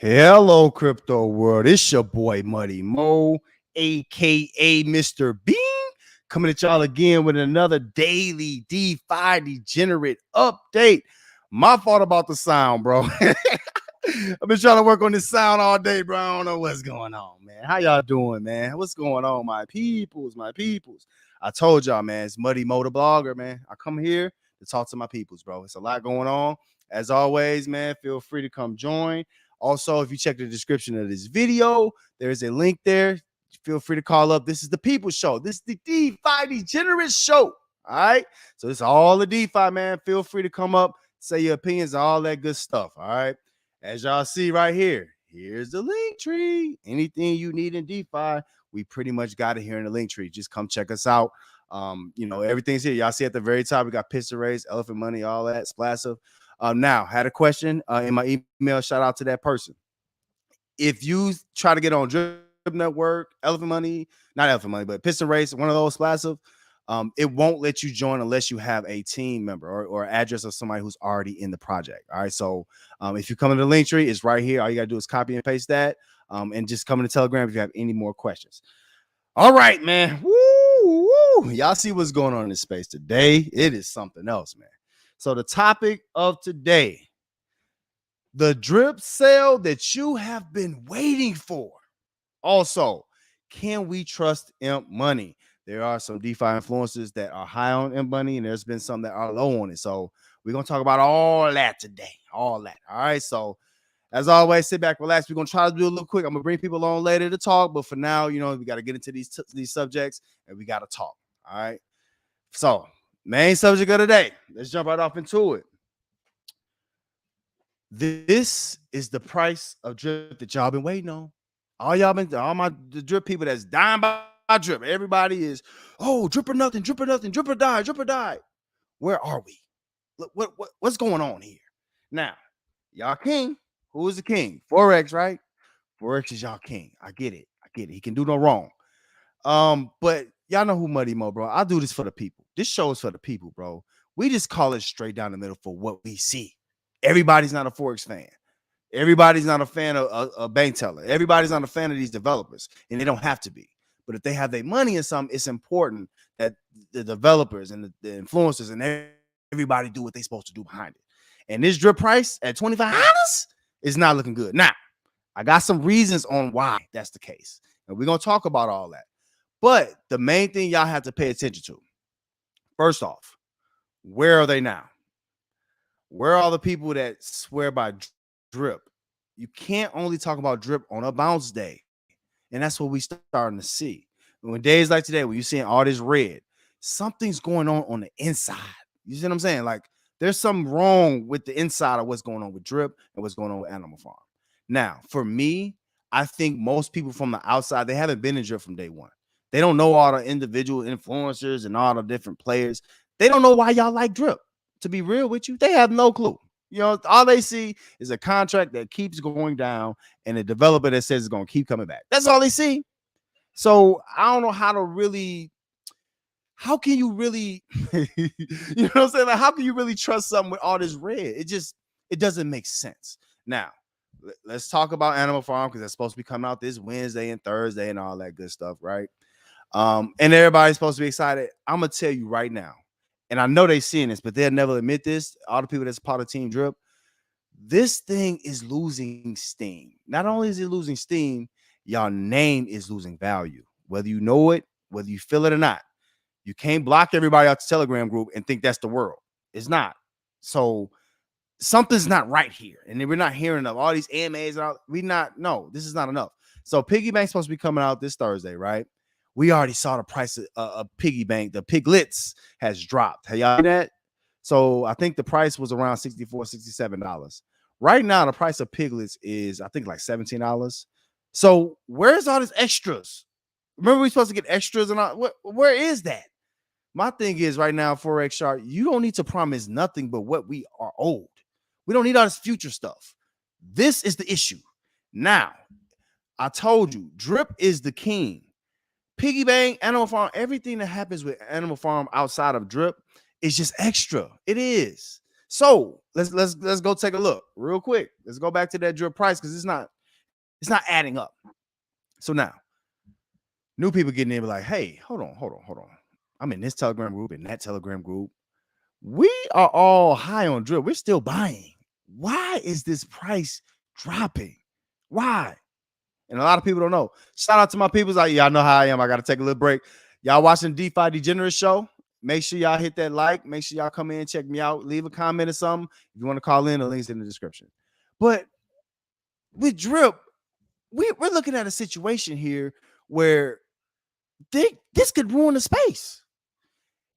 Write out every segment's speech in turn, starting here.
Hello, crypto world. It's your boy Muddy Mo, aka Mr. Bean, coming at y'all again with another daily DeFi degenerate update. My fault about the sound, bro. I've been trying to work on this sound all day, bro. I don't know what's going on, man. How y'all doing, man? What's going on, my peoples, my peoples? I told y'all, man, it's Muddy Mo the blogger, man. I come here to talk to my peoples, bro. It's a lot going on. As always, man, feel free to come join. Also, if you check the description of this video, there's a link there. Feel free to call up. This is the People Show. This is the DeFi Degenerate Show. All right. So it's all the DeFi, man. Feel free to come up, say your opinions, all that good stuff. All right. As y'all see right here, here's the link tree. Anything you need in DeFi, we pretty much got it here in the link tree. Just come check us out. Everything's here. Y'all see at the very top, we got Piston Race, Elephant Money, all that, Splassive. Now, had a question in my email. Shout out to that person. If you try to get on Drip Network, Elephant Money, not Elephant Money, but Piston Race, one of those Splassive, it won't let you join unless you have a team member or address of somebody who's already in the project. All right. So if you come to the link tree, it's right here. All you got to do is copy and paste that and just come to Telegram if you have any more questions. All right, man. Woo, woo. Y'all see what's going on in this space today. It is something else, man. So the topic of today, the drip sale that you have been waiting for. Also, can we trust Imp Money? There are some DeFi influencers that are high on Imp Money, and there's been some that are low on it. So we're going to talk about all that today. All that. All right. So as always, sit back, relax. We're going to try to do a little quick. I'm going to bring people on later to talk. But for now, we got to get into these subjects, and we got to talk. All right. So main subject of the day. Let's jump right off into it. This is the price of drip that y'all been waiting on. All the drip people that's dying by drip. Everybody is, drip or nothing, drip or nothing, drip or die, drip or die. Where are we? What's going on here? Now, y'all king. Who is the king? Forex, right? Forex is y'all king. I get it. He can do no wrong. But y'all know who Muddy Mo, bro. I do this for the people. This show is for the people, bro. We just call it straight down the middle for what we see. Everybody's not a Forex fan. Everybody's not a fan of Bankteller. Everybody's not a fan of these developers, and they don't have to be. But if they have their money in something, it's important that the developers and the influencers and everybody do what they're supposed to do behind it. And this drip price at $25 is not looking good. Now, I got some reasons on why that's the case, and we're going to talk about all that. But the main thing y'all have to pay attention to, first off, where are they now? Where are all the people that swear by drip? You can't only talk about drip on a bounce day. And that's what we starting to see. When days like today, when you're seeing all this red, something's going on the inside. You see what I'm saying? Like there's something wrong with the inside of what's going on with drip and what's going on with Animal Farm. Now, for me, I think most people from the outside, they haven't been in drip from day one. They don't know all the individual influencers and all the different players. They don't know why y'all like drip. To be real with you, they have no clue. All they see is a contract that keeps going down and a developer that says it's going to keep coming back. That's all they see. So I don't know how can you really, you know what I'm saying? Like, how can you really trust something with all this red? It doesn't make sense. Now, let's talk about Animal Farm because that's supposed to be coming out this Wednesday and Thursday and all that good stuff, right? And everybody's supposed to be excited. I'm going to tell you right now, and I know they're seeing this, but they'll never admit this. All the people that's part of Team Drip, this thing is losing steam. Not only is it losing steam, your name is losing value. Whether you know it, whether you feel it or not. You can't block everybody out the Telegram group and think that's the world. It's not. So something's not right here. And we're not hearing of all these AMAs. No, this is not enough. So Piggy Bank's supposed to be coming out this Thursday, right? We already saw the price of Piggy Bank. The piglets has dropped. Have y'all seen that? So I think the price was around $64, $67. Right now, the price of piglets is, I think, like $17. So where's all these extras? Remember, we're supposed to get extras and all. Where is that? My thing is right now, Forex Shark, you don't need to promise nothing but what we are owed. We don't need all this future stuff. This is the issue. Now, I told you, drip is the king. Piggy Bank, Animal Farm, everything that happens with Animal Farm outside of drip is just extra. It is. So let's go take a look real quick. Let's go back to that drip price because it's not adding up. So now new people getting in, be like, hey, hold on. I'm in this Telegram group, in that Telegram group. We are all high on drip. We're still buying. Why is this price dropping? Why? And a lot of people don't know. Shout out to my people. Like, y'all know how I am. I got to take a little break. Y'all watching DeFi Degenerate Show. Make sure y'all hit that like. Make sure y'all come in, check me out. Leave a comment or something. If you want to call in, the link's in the description. But with drip, we're looking at a situation here where this could ruin the space.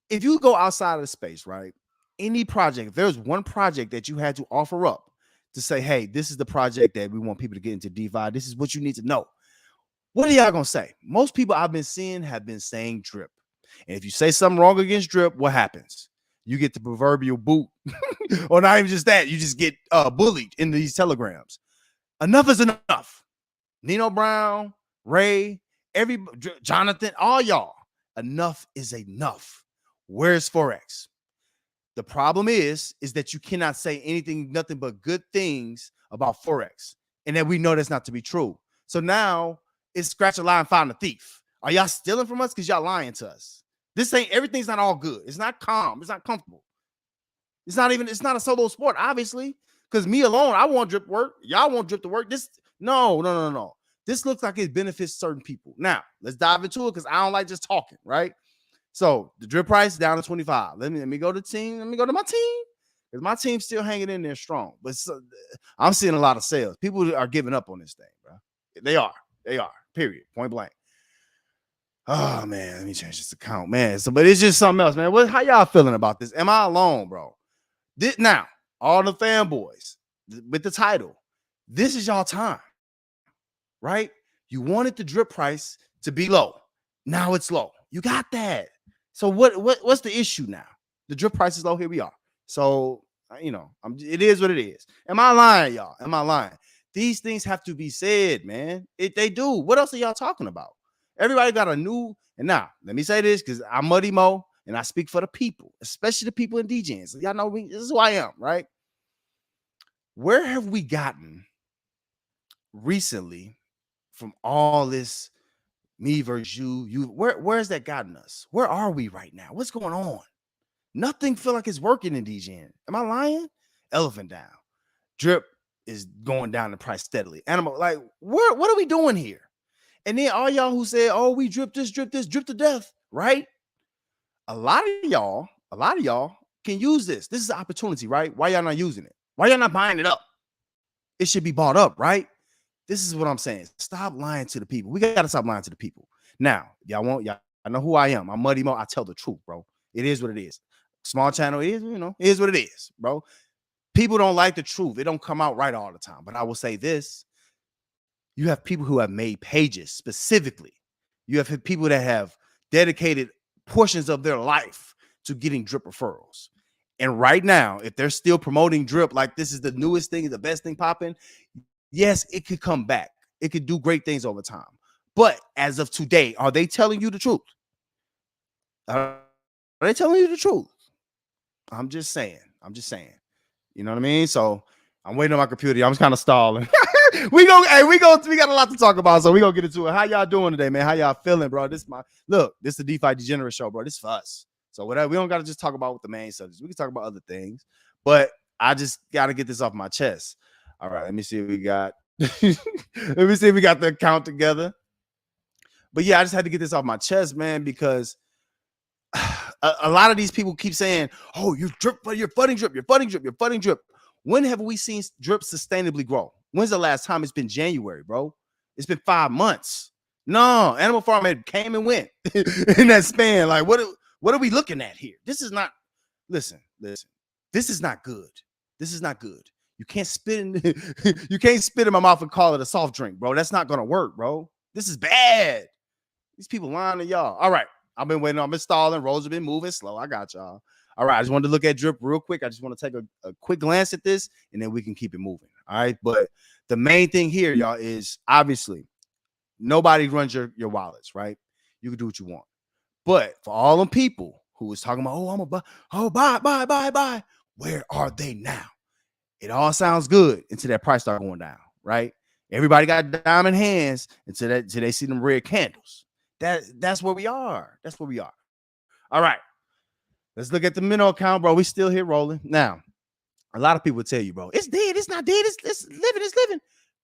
If you go outside of the space, right? Any project, if there's one project that you had to offer up to say, hey, this is the project that we want people to get into DeFi. This is what you need to know. What are y'all going to say? Most people I've been seeing have been saying drip. And if you say something wrong against drip, what happens? You get the proverbial boot. Or not even just that. You just get bullied in these telegrams. Enough is enough. Nino Brown, Ray, Jonathan, all y'all. Enough is enough. Where's Forex? The problem is that you cannot say anything, nothing but good things about Forex. And then we know that's not to be true. So now it's scratch a lie, find a thief. Are y'all stealing from us? Because y'all lying to us. Everything's not all good. It's not calm. It's not comfortable. It's not a solo sport, obviously. Because me alone, I want drip work. Y'all want drip to work. No. This looks like it benefits certain people. Now, let's dive into it because I don't like just talking, right? So the drip price down to 25. Let me go to team. Let me go to my team. Because my team's still hanging in there strong. But I'm seeing a lot of sales. People are giving up on this thing, bro. They are. Period. Point blank. Oh man, let me change this account, man. But it's just something else, man. How y'all feeling about this? Am I alone, bro? Now, all the fanboys with the title, this is y'all time, right? You wanted the drip price to be low. Now it's low. You got that. So what's the issue now? The drip price is low. Here we are. So it is what it is. Am I lying, y'all? Am I lying? These things have to be said, man. They do. What else are y'all talking about? Everybody got a new. And now let me say this because I'm Muddy Mo and I speak for the people, especially the people in degens. Y'all know me. This is who I am, right? Where have we gotten recently from all this? Me versus you. Where's that gotten us? Where are we right now? What's going on? Nothing feel like it's working in DGen. Am I lying? Elephant down. Drip is going down in price steadily. Animal, like, what are we doing here? And then all y'all who said, oh, we drip this, drip to death, right? A lot of y'all can use this. This is an opportunity, right? Why y'all not using it? Why y'all not buying it up? It should be bought up, right? This is what I'm saying. Stop lying to the people. We got to stop lying to the people. Now, y'all know who I am. I'm Muddy Mo. I tell the truth, bro. It is what it is. Small channel is what it is, bro. People don't like the truth. It don't come out right all the time. But I will say this. You have people who have made pages specifically. You have people that have dedicated portions of their life to getting drip referrals. And right now, if they're still promoting drip like this is the newest thing, the best thing popping, yes, it could come back. It could do great things over time. But as of today, are they telling you the truth? Are they telling you the truth? I'm just saying. You know what I mean? So I'm waiting on my computer. I'm just kind of stalling. we got a lot to talk about, so we gonna get into it. How y'all doing today, man? How y'all feeling, bro? This is the DeFi Degenerate Show, bro. This is for us. So whatever, we don't gotta just talk about what the main subjects. We can talk about other things, but I just gotta get this off my chest. All right, let me see what we got. Let me see if we got the account together. But yeah, I just had to get this off my chest, man, because a lot of these people keep saying, oh, you're funding drip. When have we seen drip sustainably grow? When's the last time? It's been January, bro. It's been 5 months. No, Animal Farm had came and went in that span. Like, what are we looking at here? This is not, listen. This is not good. You can't spit in my mouth and call it a soft drink, bro. That's not gonna work, bro. This is bad. These people lying to y'all. All right. I've been waiting. I've been stalling. Rolls have been moving slow. I got y'all. All right. I just wanted to look at drip real quick. I just want to take a quick glance at this, and then we can keep it moving. All right. But the main thing here, y'all, is obviously nobody runs your wallets, right? You can do what you want. But for all them people who was talking about, oh, I'm gonna buy, buy. Where are they now? It all sounds good until that price start going down, right? Everybody got diamond hands until they see them red candles. That's where we are. That's where we are. All right. Let's look at the minnow account, bro. We still here rolling. Now, a lot of people tell you, bro, it's dead. It's not dead. It's living. It's living.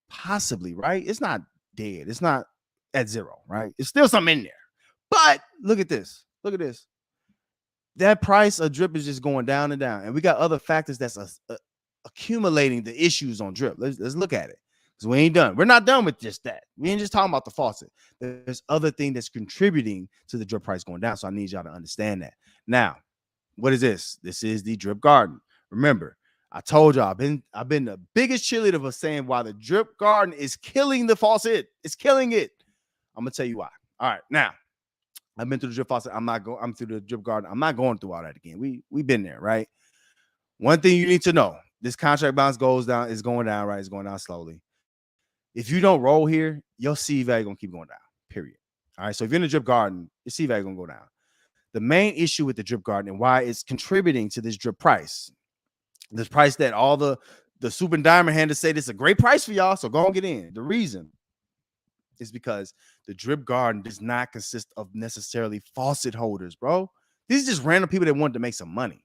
Possibly, right? It's not dead. It's not at zero, right? It's still something in there. But look at this. Look at this. That price of drip is just going down and down. And we got other factors that's accumulating the issues on drip. Let's look at it. Because we ain't done. We're not done with just that. We ain't just talking about the faucet. There's other thing that's contributing to the drip price going down. So I need y'all to understand that. Now, what is this? This is the drip garden. Remember, I told y'all I've been the biggest cheerleader for saying why the drip garden is killing the faucet. It's killing it. I'm gonna tell you why. All right, now I've been through the drip faucet. I'm through the drip garden. I'm not going through all that again. We've been there, right? One thing you need to know: this contract balance goes down. It's going down, right? It's going down slowly. If you don't roll here, your C value gonna keep going down. Period. All right. So if you're in the drip garden, your C value gonna go down. The main issue with the drip garden and why it's contributing to this drip price, this price that all the super diamond handlers say this is a great price for y'all, so go and get in. The reason is because the drip garden does not consist of necessarily faucet holders, bro. These are just random people that want to make some money.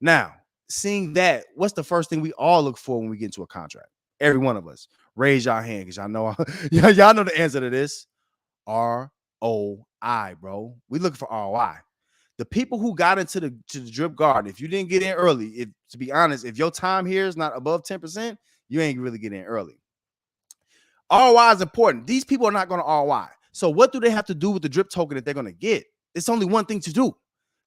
Now, seeing that, what's the first thing we all look for when we get into a contract? Every one of us. Raise your hand because y'all know y'all know the answer to this. ROI, bro. We looking for ROI. The people who got into the drip garden, if you didn't get in early, to be honest, if your time here is not above 10%, you ain't really getting in early. ROI is important. These people are not going to ROI. So what do they have to do with the drip token that they're going to get? It's only one thing to do.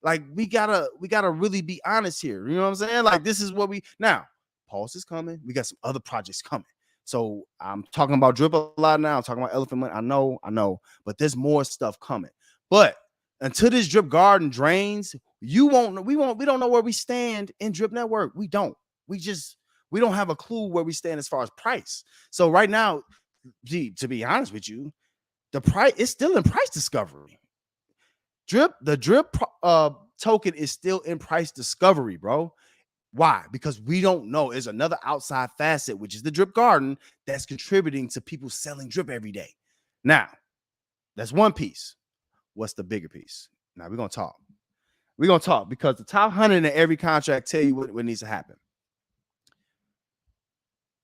Like we gotta really be honest here. You know what I'm saying? Like this is what now. Pulse is coming. We got some other projects coming. So I'm talking about drip a lot now. I'm talking about elephant money. I know, but there's more stuff coming. But until this drip garden drains, we don't know where we stand in drip network. We don't have a clue where we stand as far as price. So right now, to be honest with you, the price is still in price discovery. The drip token is still in price discovery, bro. Why? Because we don't know. There's another outside facet, which is the drip garden, that's contributing to people selling drip every day. Now, that's one piece. What's the bigger piece? Now we're gonna talk. We're gonna talk because the top 100 in every contract tell you what needs to happen.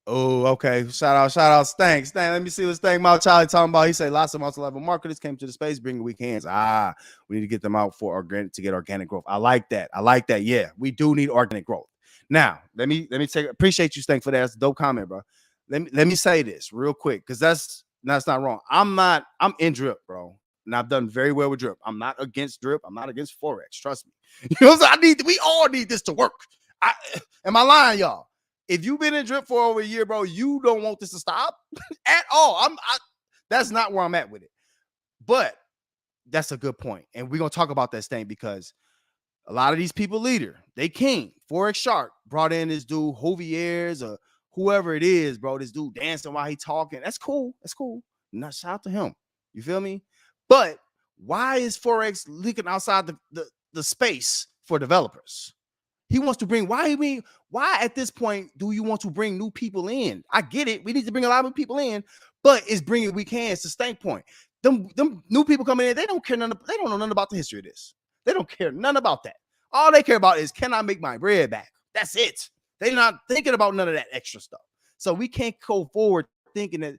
Oh, okay. Shout out, Stank. Let me see what Stank Mouth Charlie talking about. He said lots of multi-level marketers came to the space bringing weak hands. We need to get them out to get organic growth. I like that. Yeah, we do need organic growth. Now, let me appreciate you, Stank, for that. That's a dope comment, bro. Let me say this real quick because that's not wrong. I'm in drip, bro. And I've done very well with drip. I'm not against drip. I'm not against Forex. Trust me. You know what I'm saying? We all need this to work. Am I lying, y'all? If you've been in drip for over a year, bro, you don't want this to stop at all. That's not where I'm at with it. But that's a good point. And we're going to talk about that thing because a lot of these people they king. Forex Shark brought in this dude, Hovier's or whoever it is, bro. This dude dancing while he talking. That's cool. Now, shout out to him. You feel me? But why is Forex leaking outside the space for developers? He wants to bring, why at this point do you want to bring new people in? I get it. We need to bring a lot of people in, but it's bringing weak hands to Stank point. Them new people coming in, they don't know nothing about the history of this. They don't care none about that. All they care about is, can I make my bread back? That's it. They're not thinking about none of that extra stuff. So we can't go forward thinking that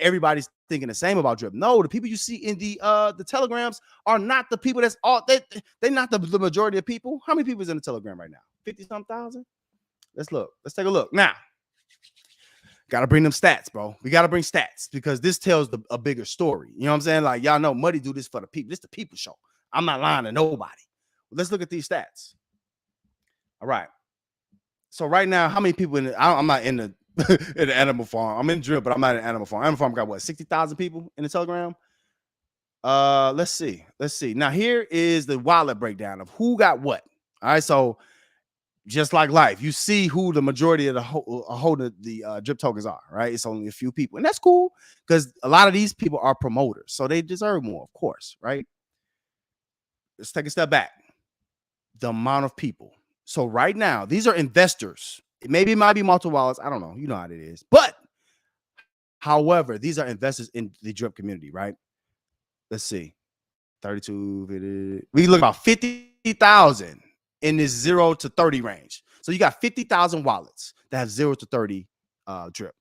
everybody's thinking the same about drip. No, the people you see in the telegrams are not the people that's all they're not the majority of people. How many people is in the telegram right now? 50-some thousand? Let's look. Let's take a look. Now, gotta bring them stats, bro. We gotta bring stats because this tells a bigger story. You know what I'm saying? Like, y'all know Muddy do this for the people. This the people show. I'm not lying to nobody. Let's look at these stats. All right. So right now, how many people I'm not in the in the animal farm. I'm in drip, but I'm not in animal farm. Animal farm got what, 60,000 people in the telegram? Let's see. Now here is the wallet breakdown of who got what. All right, so just like life, you see who the majority of the drip tokens are, right? It's only a few people, and that's cool because a lot of these people are promoters, so they deserve more, of course, right? Let's take a step back. The amount of people. So right now, these are investors. Maybe it might be multiple wallets. I don't know. You know how it is. But however, these are investors in the drip community, right? Let's see. 32, 50, we look about 50,000 in this 0 to 30 range. So you got 50,000 wallets that have 0 to 30 drip.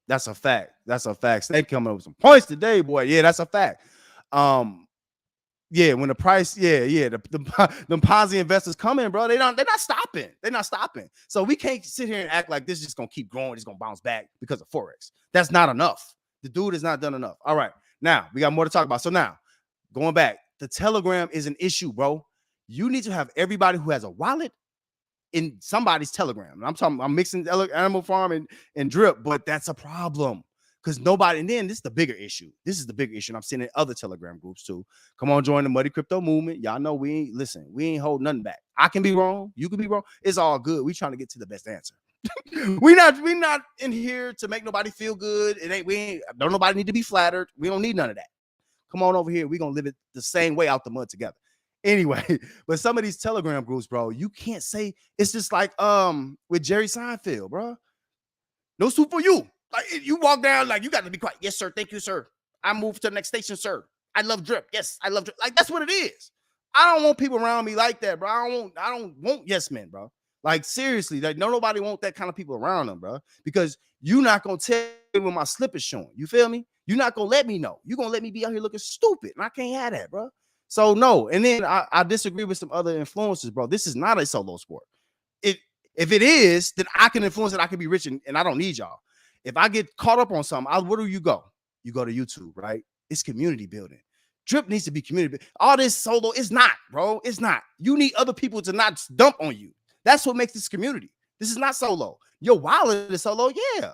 That's a fact. That's a fact. They coming up with some points today, boy. Yeah, that's a fact. Yeah, when the price, the Ponzi investors come in, bro, they're not stopping. They're not stopping. So we can't sit here and act like this is just gonna keep growing, it's gonna bounce back because of Forex. That's not enough. The dude has not done enough. All right, now we got more to talk about. So now, going back, the Telegram is an issue, bro. You need to have everybody who has a wallet in somebody's Telegram. I'm mixing Animal Farm and drip, but that's a problem. Because nobody, and then this is the bigger issue. This is the bigger issue. And I'm seeing in other Telegram groups too. Come on, join the Muddy Crypto movement. Y'all know we ain't holding nothing back. I can be wrong. You can be wrong. It's all good. We trying to get to the best answer. we not in here to make nobody feel good. Don't nobody need to be flattered. We don't need none of that. Come on over here. We're gonna live it the same way out the mud together. Anyway, but some of these Telegram groups, bro, you can't say it's just like with Jerry Seinfeld, bro. No soup for you. Like you walk down, like you got to be quiet. Yes, sir. Thank you, sir. I move to the next station, sir. I love drip. Yes, I love drip. Like that's what it is. I don't want people around me like that, bro. I don't want yes men, bro. Like seriously, like nobody want that kind of people around them, bro. Because you're not gonna tell me when my slip is showing. You feel me? You're not gonna let me know. You're gonna let me be out here looking stupid, and I can't have that, bro. So no. And then I disagree with some other influencers, bro. This is not a solo sport. If it is, then I can influence it. I can be rich, and I don't need y'all. If I get caught up on something, where do you go? You go to YouTube, right? It's community building. Drip needs to be community. All this solo is not, bro. It's not. You need other people to not dump on you. That's what makes this community. This is not solo. Your wallet is solo, yeah.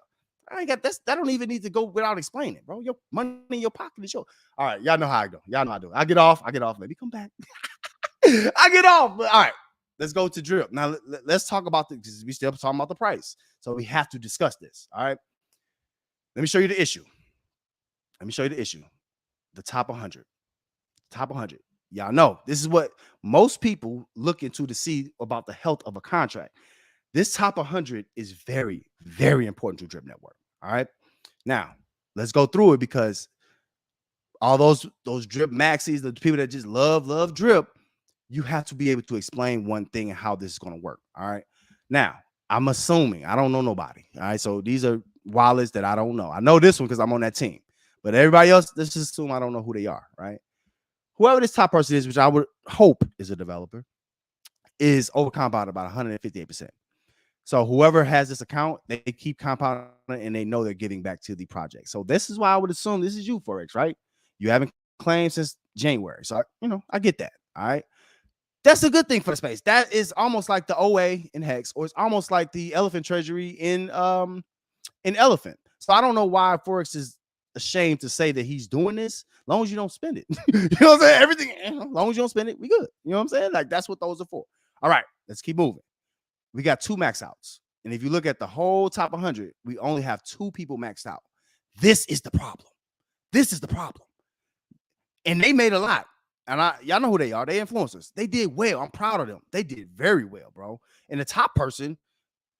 I ain't got that. That don't even need to go without explaining, bro. Your money in your pocket is yours. All right, y'all know how I go. Y'all know how I do it. I get off. Maybe come back. I get off. But all right, let's go to drip. Now let's talk about because we still talking about the price. So we have to discuss this. All right. Let me show you the issue. The top 100. Top 100. Y'all know this is what most people look into to see about the health of a contract. This top 100 is very, very important to Drip Network. All right. Now, let's go through it because all those drip maxis, the people that just love drip, you have to be able to explain one thing and how this is going to work. All right. Now, I'm assuming I don't know nobody. All right. So these are wallets that I don't know. I know this one because I'm on that team. But everybody else, let's just assume I don't know who they are. Right. Whoever this top person is, which I would hope is a developer, is overcompounded about 158%. So whoever has this account, they keep compounding and they know they're giving back to the project. So this is why I would assume this is you, Forex, right? You haven't claimed since January. So, I get that. All right. That's a good thing for the space. That is almost like the OA in Hex, or it's almost like the Elephant Treasury in Elephant. So I don't know why Forex is ashamed to say that he's doing this. As long as you don't spend it. You know what I'm saying? Everything, as long as you don't spend it, we good. You know what I'm saying? Like that's what those are for. All right, let's keep moving. We got 2 max outs. And if you look at the whole top 100, we only have 2 people maxed out. This is the problem. And they made a lot. And y'all know who they are. They influencers. They did well. I'm proud of them. They did very well, bro. And the top person,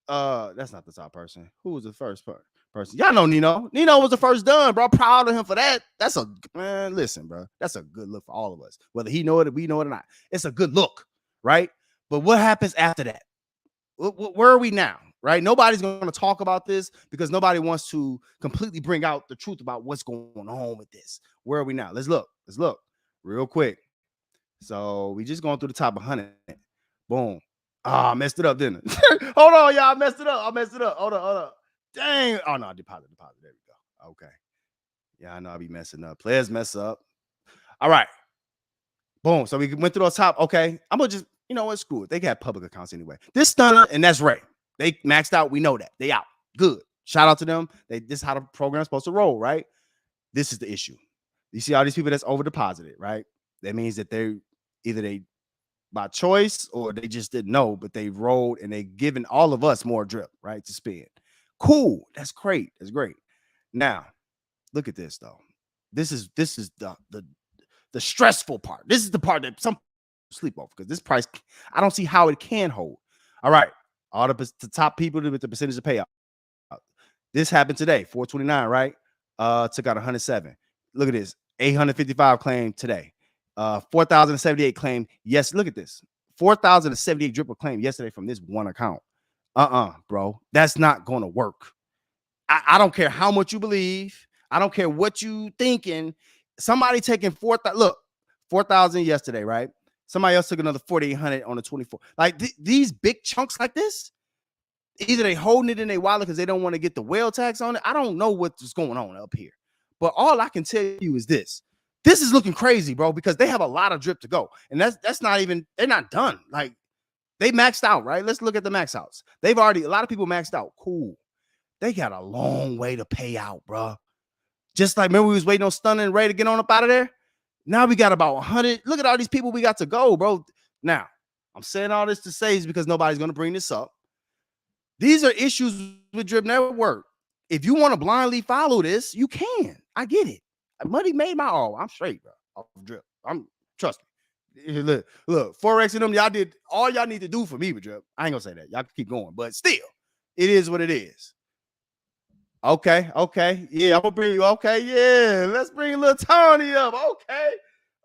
that's not the top person. Who was the first person? Y'all know Nino. Nino was the first done, bro. Proud of him for that. That's a man. Listen, bro. That's a good look for all of us. Whether he know it or we know it or not. It's a good look, right? But what happens after that? Where are we now? Right? Nobody's going to talk about this because nobody wants to completely bring out the truth about what's going on with this. Where are we now? Let's look real quick. So we just going through the top 100. Boom. I messed it up, didn't I? Hold on, y'all. I messed it up. Hold on. Dang. Oh, no. Deposit. There we go. Okay. Yeah, I know I'll be messing up. Players mess up. All right. Boom. So we went through the top. Okay. I'm going to just, you know what? Screw it. They got public accounts anyway. This Stunner and that's Ray. They maxed out. We know that. They out. Good. Shout out to them. This is how the program's supposed to roll, right? This is the issue. You see all these people that's over deposited, right? That means that they by choice or they just didn't know, but they rolled and they given all of us more drip, right? To spend. Cool. That's great. That's great. Now, look at this though. This is the stressful part. This is the part that some sleep off because this price, I don't see how it can hold. All right. All the top people with the percentage of payout. This happened today, 429, right? Took out 107. Look at this. 855 claim today. 4,078 claim. Yes, look at this. 4,078 dripper claim yesterday from this one account. Bro. That's not gonna work. I don't care how much you believe. I don't care what you thinking. Somebody taking 4,000. Look, 4,000 yesterday, right? Somebody else took another 4,800 on the 24. Like these big chunks like this, either they holding it in their wallet because they don't want to get the whale tax on it. I don't know what's going on up here. But all I can tell you is this. This is looking crazy, bro, because they have a lot of drip to go. And that's not even, they're not done. Like they maxed out, right? Let's look at the max outs. They've already, a lot of people maxed out. Cool. They got a long way to pay out, bro. Just like, remember we was waiting on Stunning and Ray to get on up out of there? Now we got about 100. Look at all these people we got to go, bro. Now, I'm saying all this to say is because nobody's going to bring this up. These are issues with Drip Network. If you want to blindly follow this, you can. I get it. Money made my all. I'm straight, bro. Off Drip. Trust me. Look, Forex and them, y'all did all y'all need to do for me with Drip. I ain't gonna say that. Y'all can keep going, but still, it is what it is. Okay. Yeah, I'm gonna bring you. Okay, yeah. Let's bring little Tony up.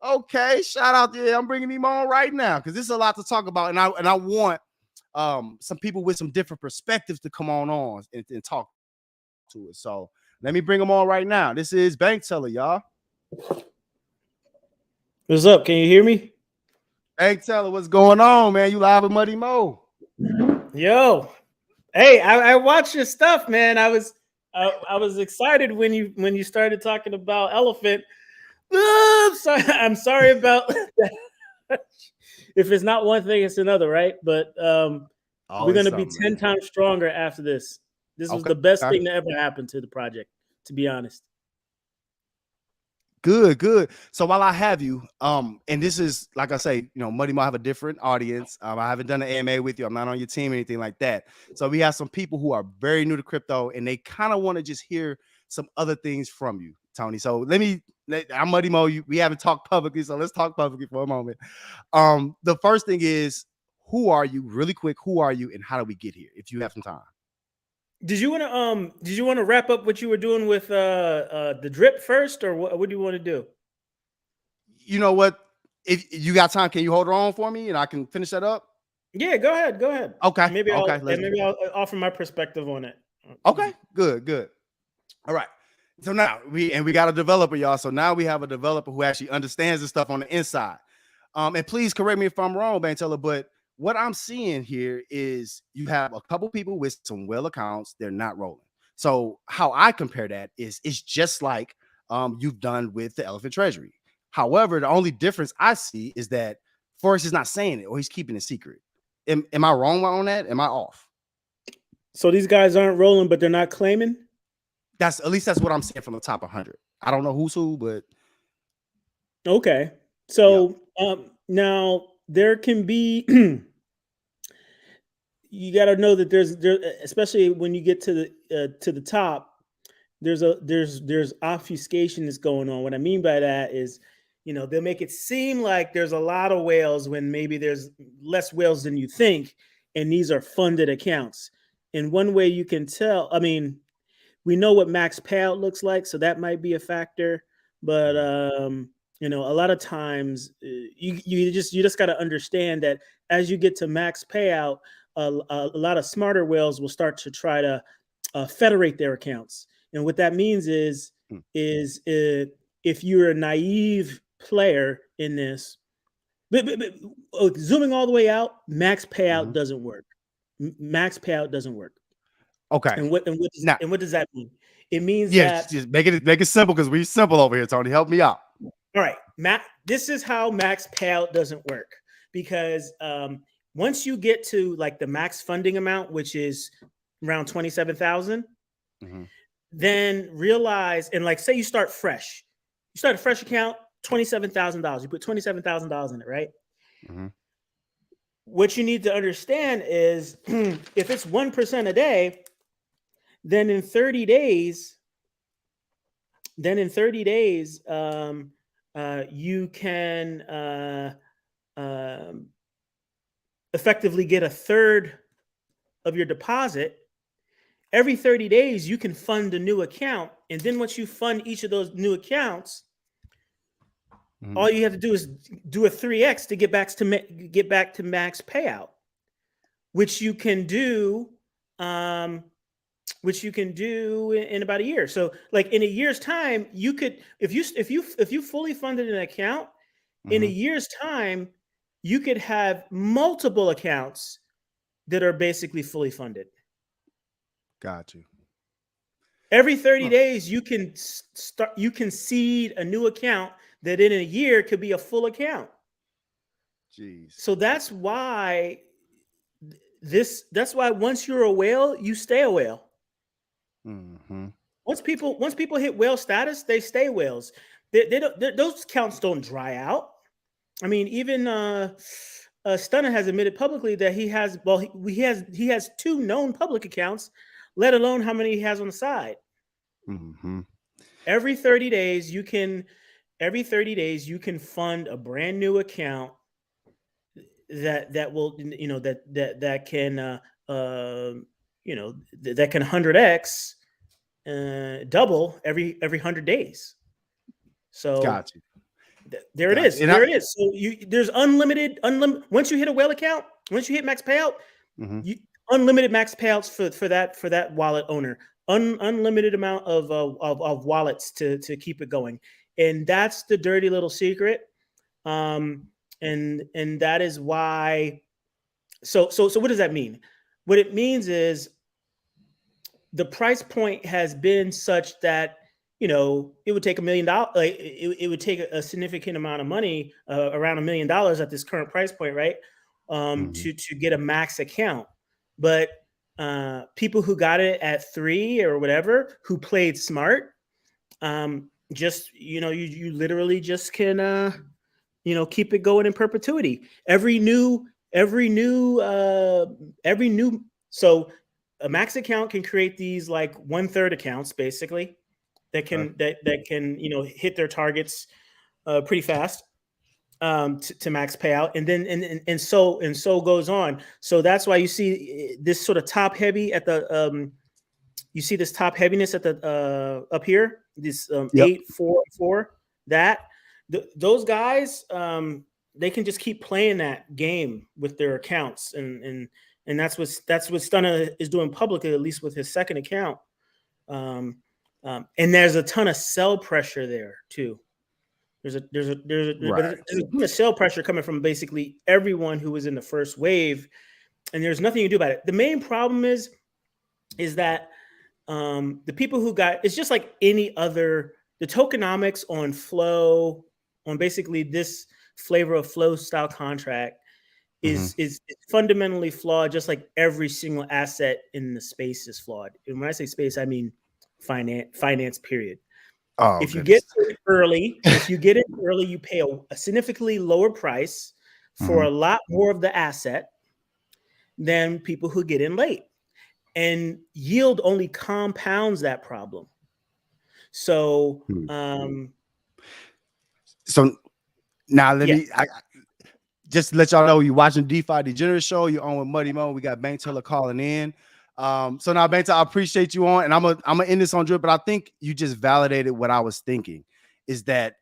Okay. Shout out there. I'm bringing him on right now because this is a lot to talk about, and I want some people with some different perspectives to come on and talk to it. So let me bring them on right now. This is Bankteller, y'all. What's up? Can you hear me? Bankteller, what's going on, man? You live with Muddy Mo. Yo, hey, I watched your stuff, man. I was excited when you started talking about elephant. I'm sorry about that. If it's not one thing, it's another, right? But we're gonna be 10 times stronger after this. This was the best thing that ever happened to the project, to be honest. Good. So while I have you, and this is like I say, Muddy Mo have a different audience. I haven't done an AMA with you. I'm not on your team or anything like that. So we have some people who are very new to crypto, and they kind of want to just hear some other things from you, Tony. So I'm Muddy Mo. We haven't talked publicly, so let's talk publicly for a moment. The first thing is, who are you? Really quick, who are you, and how do we get here? If you have some time. Did you want to wrap up what you were doing with the drip first, or what do you want to do? You know what? If you got time, can you hold on for me and I can finish that up? Yeah, go ahead. Okay. Maybe I'll offer my perspective on it. Okay, good. All right. So now we got a developer, y'all. So now we have a developer who actually understands the stuff on the inside. And please correct me if I'm wrong, Bankteller, but what I'm seeing here is you have a couple people with some well accounts. They're not rolling. So how I compare that is it's just like you've done with the Elephant Treasury. However, the only difference I see is that Forex is not saying it or he's keeping it secret. Am I wrong on that? Am I off? So these guys aren't rolling, but they're not claiming? That's what I'm saying from the top 100. I don't know who's who, but okay. So now there can be you got to know that there's especially when you get to the top, there's obfuscation that's going on. What I mean by that is, they'll make it seem like there's a lot of whales when maybe there's less whales than you think, and these are funded accounts. And one way you can tell, I mean, we know what max payout looks like, so that might be a factor. But a lot of times you just got to understand that as you get to max payout, a lot of smarter whales will start to try to federate their accounts. And what that means is if you're a naive player in this, but zooming all the way out, max payout doesn't work. Max payout doesn't work. Okay. And what does that mean? It means that just make it simple because we're simple over here, Tony. Help me out. All right, this is how max payout doesn't work, because once you get to like the max funding amount, which is around 27,000, then realize, and like say you start fresh, you start a fresh account, $27,000. You put $27,000 in it, right? What you need to understand is if it's 1% a day, then in 30 days, you can effectively get a third of your deposit, every 30 days you can fund a new account. And then once you fund each of those new accounts, all you have to do is do a 3x to get back to max payout, which you can do in about a year. So like in a year's time, you could, if you fully funded an account, in a year's time, you could have multiple accounts that are basically fully funded. Got you. Every 30 days, you can seed a new account that in a year could be a full account. Jeez. So that's why once you're a whale, you stay a whale. Once people hit whale status, they stay whales. Those accounts don't dry out. I mean, even Stunner has admitted publicly that he has 2 known public accounts, let alone how many he has on the side. Every 30 days, you can fund a brand new account that will, that can that can 100x double every 100 days. So got you. There it is. There it is. So there's unlimited. Once you hit a whale account, once you hit max payout, unlimited max payouts for that wallet owner. Unlimited amount of wallets to keep it going, and that's the dirty little secret. And that is why. So what does that mean? What it means is the price point has been such that, it would take $1 million. Like it would take a significant amount of money, around $1 million at this current price point, right? To get a max account. But people who got it at 3 or whatever, who played smart, just you literally just can keep it going in perpetuity. Every new. So a max account can create these like 1/3 accounts basically. That can hit their targets pretty fast to max payout, and then and so goes on. So that's why you see this sort of top heavy at the you see this top heaviness at the up here, this 8 4 4. Those guys they can just keep playing that game with their accounts, and that's what Stunner is doing publicly, at least with his second account. And there's a ton of sell pressure there too. There's a ton of sell pressure coming from basically everyone who was in the first wave, and there's nothing you can do about it. The main problem is that the people who got, it's just like any other, the tokenomics on flow, on basically this flavor of flow style contract is fundamentally flawed, just like every single asset in the space is flawed. And when I say space, I mean finance period. If you get it early, you pay a significantly lower price for a lot more of the asset than people who get in late. And yield only compounds that problem. So, so now let me just let y'all know you're watching DeFi Degenerate Show. You're on with Muddy Mo. We got Bankteller calling in. So now, Bankteller, I appreciate you on, and I'm gonna end this on drip, but I think you just validated what I was thinking, is that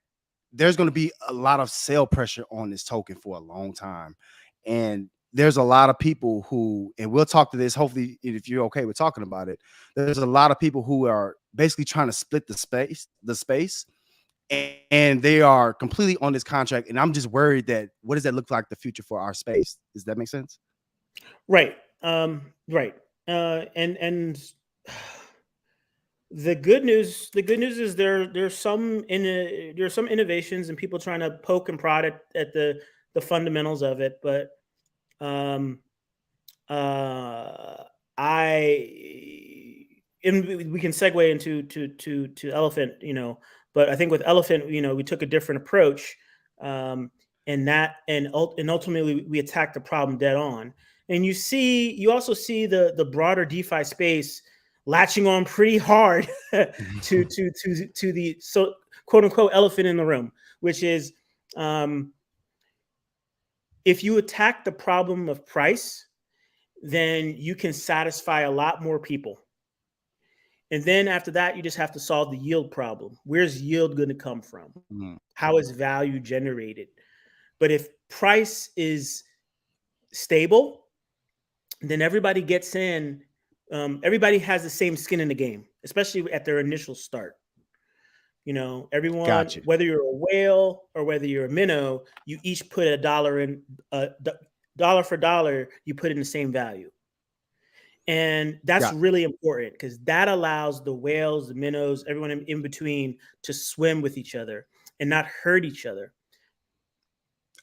there's going to be a lot of sell pressure on this token for a long time, and there's a lot of people who, and we'll talk to this hopefully if you're okay with talking about it. There's a lot of people who are basically trying to split the space, and they are completely on this contract. And I'm just worried that what does that look like the future for our space? Does that make sense? Right. Right. And the good news is there's some innovations and people trying to poke and prod at the fundamentals of it, but we can segue into to Elephant, but I think with Elephant, we took a different approach, and ultimately we attacked the problem dead on. And you also see the broader DeFi space latching on pretty hard to the quote unquote elephant in the room, which is if you attack the problem of price, then you can satisfy a lot more people. And then after that, you just have to solve the yield problem. Where's yield going to come from? How is value generated? But if price is stable, then everybody gets in. Everybody has the same skin in the game, especially at their initial start. You know, everyone, Gotcha. whether you're a whale or whether you're a minnow, you each put a dollar in, dollar for dollar, you put in the same value. And that's really important because that allows the whales, the minnows, everyone in between to swim with each other and not hurt each other.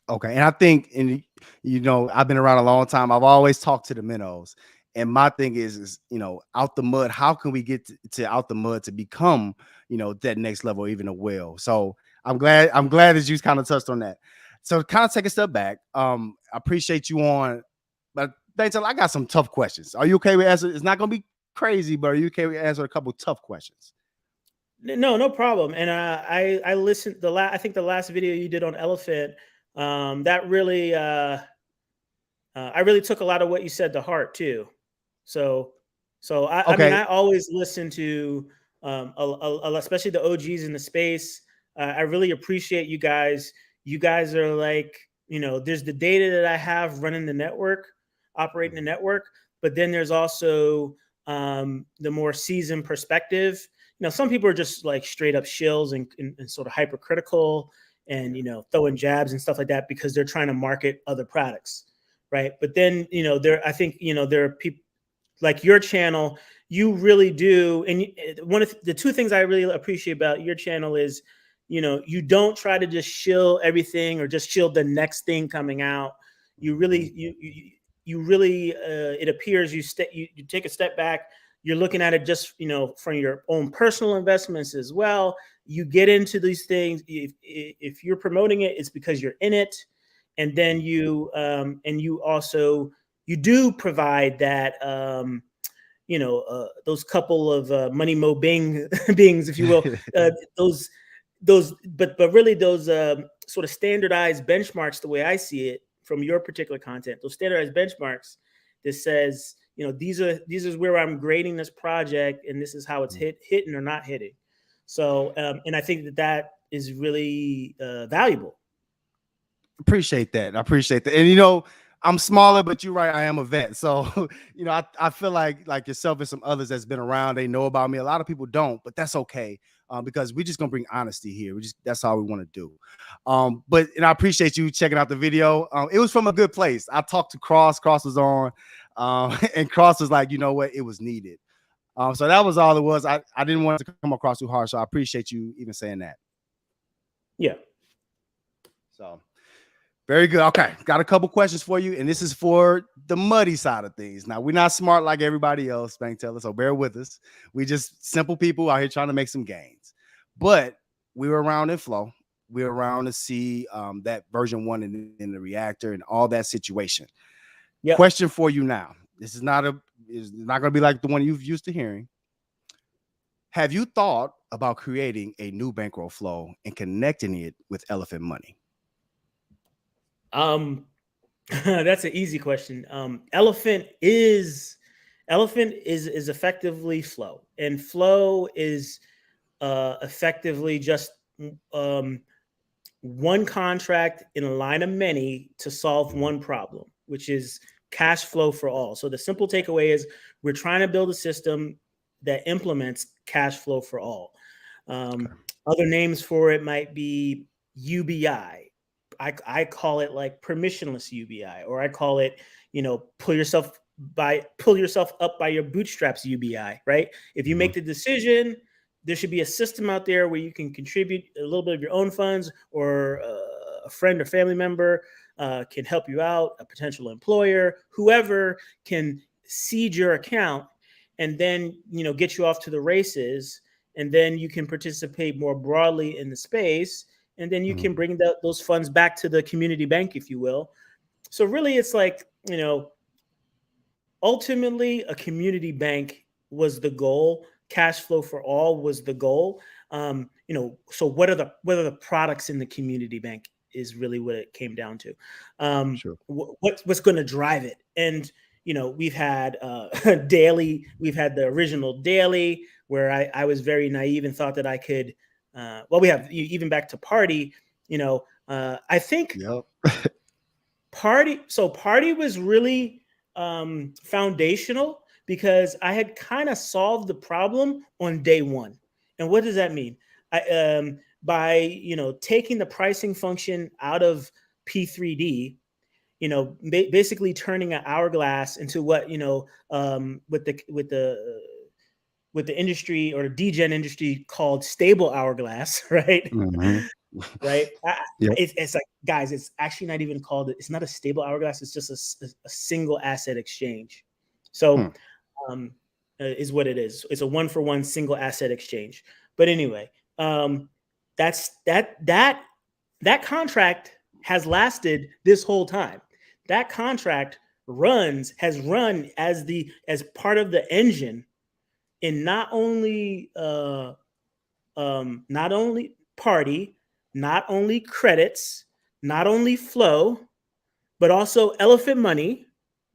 Okay. And I think, and you know, I've been around a long time. I've always talked to the minnows. And my thing is, you know, out the mud, how can we get to out the mud to become, you know, that next level, even a whale? So I'm glad that you kind of touched on that. So kind of take a step back. I appreciate you on, but Bankteller, I got some tough questions. Are you okay with answering? It's not going to be crazy, but are you okay with answering a couple tough questions? No problem. And I listened I think the last video you did on elephant, that really, I really took a lot of what you said to heart too. So I mean, I always listen to, especially the OGs in the space. I really appreciate you guys. You guys are like, you know, there's the data that I have running the network, operating the network, but then there's also the more seasoned perspective. You know, some people are just like straight up shills and sort of hypercritical and, you know, throwing jabs and stuff like that because they're trying to market other products. Right. But then, you know, I think, you know, there are people like your channel, you really do. And one of the two things I really appreciate about your channel is, you know, you don't try to just shill everything or just shill the next thing coming out. You really, you really, it appears you take a step back. You're looking at it just, you know, from your own personal investments as well. You get into these things. If you're promoting it, it's because you're in it. And then you also do provide that, you know, those couple of money mo beings, if you will, but really those sort of standardized benchmarks, the way I see it from your particular content, those standardized benchmarks that says, you know, these is where I'm grading this project and this is how it's hitting or not hitting. So, and I think that is really valuable. Appreciate that. I appreciate that. And, you know, I'm smaller, but you're right. I am a vet. So, you know, I feel like yourself and some others that's been around, they know about me. A lot of people don't, but that's okay. Because we're just going to bring honesty here. That's all we want to do. But I appreciate you checking out the video. It was from a good place. I talked to Cross was on, and Cross was like, you know what? It was needed. So that was all it was. I didn't want it to come across too hard. So I appreciate you even saying that. Yeah. So very good. Okay. Got a couple questions for you. And this is for the muddy side of things. Now, we're not smart like everybody else, Bankteller, so bear with us. We just simple people out here trying to make some gains. But we were around in flow. We were around to see that version 1 in the reactor and all that situation. Yep. Question for you now. This is not going to be like the one you've used to hearing. Have you thought about creating a new bankroll flow and connecting it with elephant money? That's an easy question. Elephant is effectively flow, and flow is effectively just one contract in a line of many to solve one problem, which is cash flow for all. So the simple takeaway is we're trying to build a system that implements cash flow for all. Other names for it might be UBI. I call it like permissionless UBI, or I call it, you know, pull yourself up by your bootstraps UBI, right? If you make the decision, there should be a system out there where you can contribute a little bit of your own funds, or a friend or family member can help you out, a potential employer, whoever can seed your account and then, you know, get you off to the races. And then you can participate more broadly in the space. And then you can bring those funds back to the community bank, if you will. So really, it's like, you know, ultimately a community bank was the goal. Cash flow for all was the goal. You know, so what are the products in the community bank? is really what it came down to. Sure. What's going to drive it? And we've had daily. We've had the original daily, where I was very naive and thought that I could. We have even back to party. I think Yep. Party was really foundational, because I had kind of solved the problem on day one. And what does that mean? By taking the pricing function out of P3D, basically turning an hourglass into what with the industry, or the degen industry, called stable hourglass, right? Mhm. Right. Yep. It's like, guys, it's actually not even called. It's not a stable hourglass. It's just a single asset exchange. So, is what it is. It's a 1-for-1 single asset exchange. But anyway, that contract has lasted this whole time. That contract has run as part of the engine in not only party, not only credits, not only flow, but also elephant money,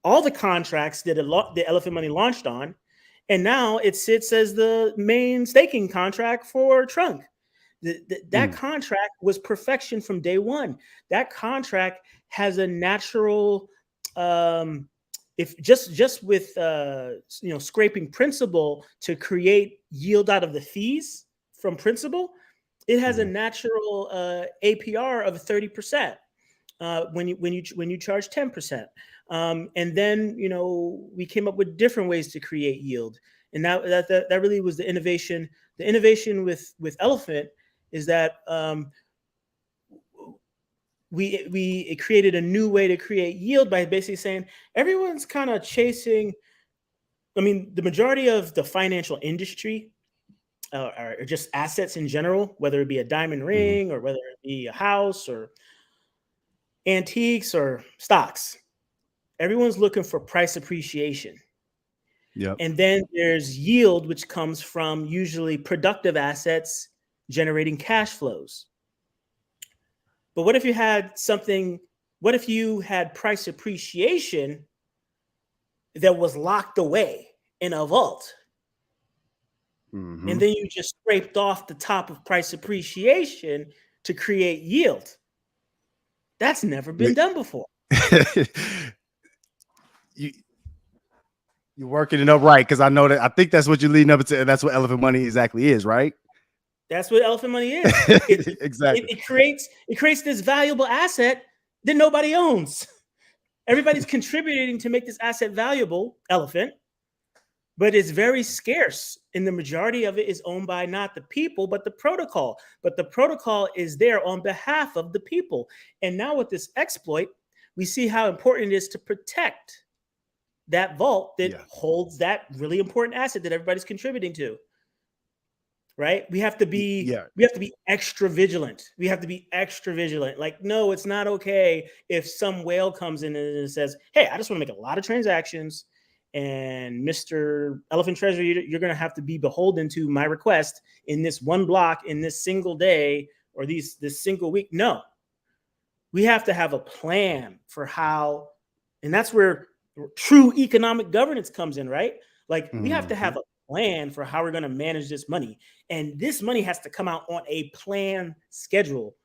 all the contracts that the elephant money launched on. And now it sits as the main staking contract for Trunk. That contract was perfection from day one. That contract has a natural, if just with scraping principal to create yield out of the fees from principal, it has a natural APR of 30% when you charge 10%. And then we came up with different ways to create yield, and that really was the innovation. The innovation with Elephant is that we created a new way to create yield by basically saying everyone's kind of chasing. I mean, the majority of the financial industry or just assets in general, whether it be a diamond ring or whether it be a house or antiques or stocks, everyone's looking for price appreciation. Yep. And then there's yield, which comes from usually productive assets generating cash flows. But what if you had price appreciation that was locked away in a vault? And then you just scraped off the top of price appreciation to create yield. That's never been done before. You're working it up right, because I think that's what you're leading up to, and that's what elephant money exactly is, right? That's what elephant money is. Exactly. It creates this valuable asset that nobody owns. Everybody's contributing to make this asset valuable, elephant, but it's very scarce. And the majority of it is owned by not the people, but the protocol. But the protocol is there on behalf of the people. And now with this exploit, we see how important it is to protect that vault that holds that really important asset that everybody's contributing to. Right? We have to be extra vigilant. Like, no, it's not okay if some whale comes in and says, hey, I just want to make a lot of transactions, and Mr. Elephant Treasury, you're going to have to be beholden to my request in this one block, in this single day, or this single week. No, we have to have a plan for how, and that's where true economic governance comes in, right? Like, we have to have a plan for how we're going to manage this money. And this money has to come out on a plan schedule.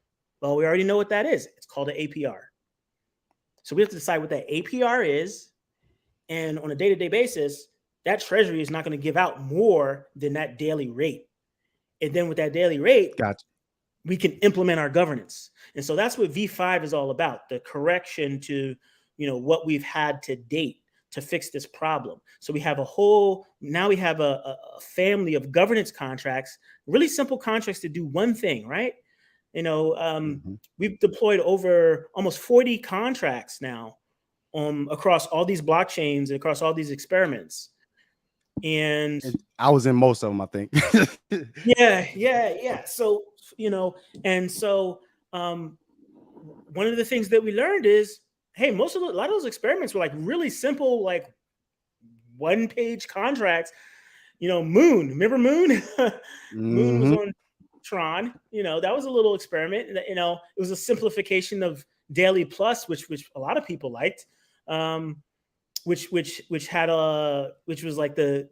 Well, we already know what that is. It's called an APR. So we have to decide what that APR is. And on a day-to-day basis, that treasury is not going to give out more than that daily rate. And then with that daily rate, we can implement our governance. And so that's what V5 is all about, the correction to what we've had to date to fix this problem. So we have a family of governance contracts, really simple contracts to do one thing, right? We've deployed over almost 40 contracts now across all these blockchains and across all these experiments. And I was in most of them, I think. Yeah. So, one of the things that we learned is, hey, a lot of those experiments were like really simple, like one-page contracts. Moon, remember Moon? Moon was on Tron. That was a little experiment. It was a simplification of Daily Plus, which a lot of people liked. Which was like the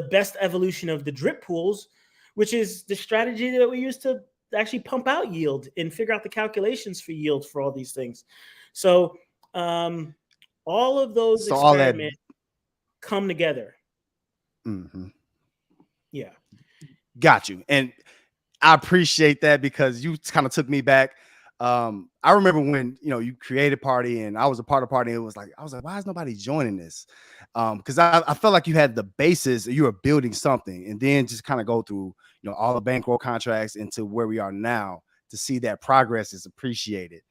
best evolution of the drip pools, which is the strategy that we use to actually pump out yield and figure out the calculations for yield for all these things. So all of those experiments come together. Mm-hmm. Yeah. Got you. And I appreciate that because you kind of took me back. I remember when, you created Party and I was a part of Party. And I was like, why is nobody joining this? Because I felt like you had the basis, you were building something, and then just kind of go through, all the bankroll contracts into where we are now to see that progress is appreciated.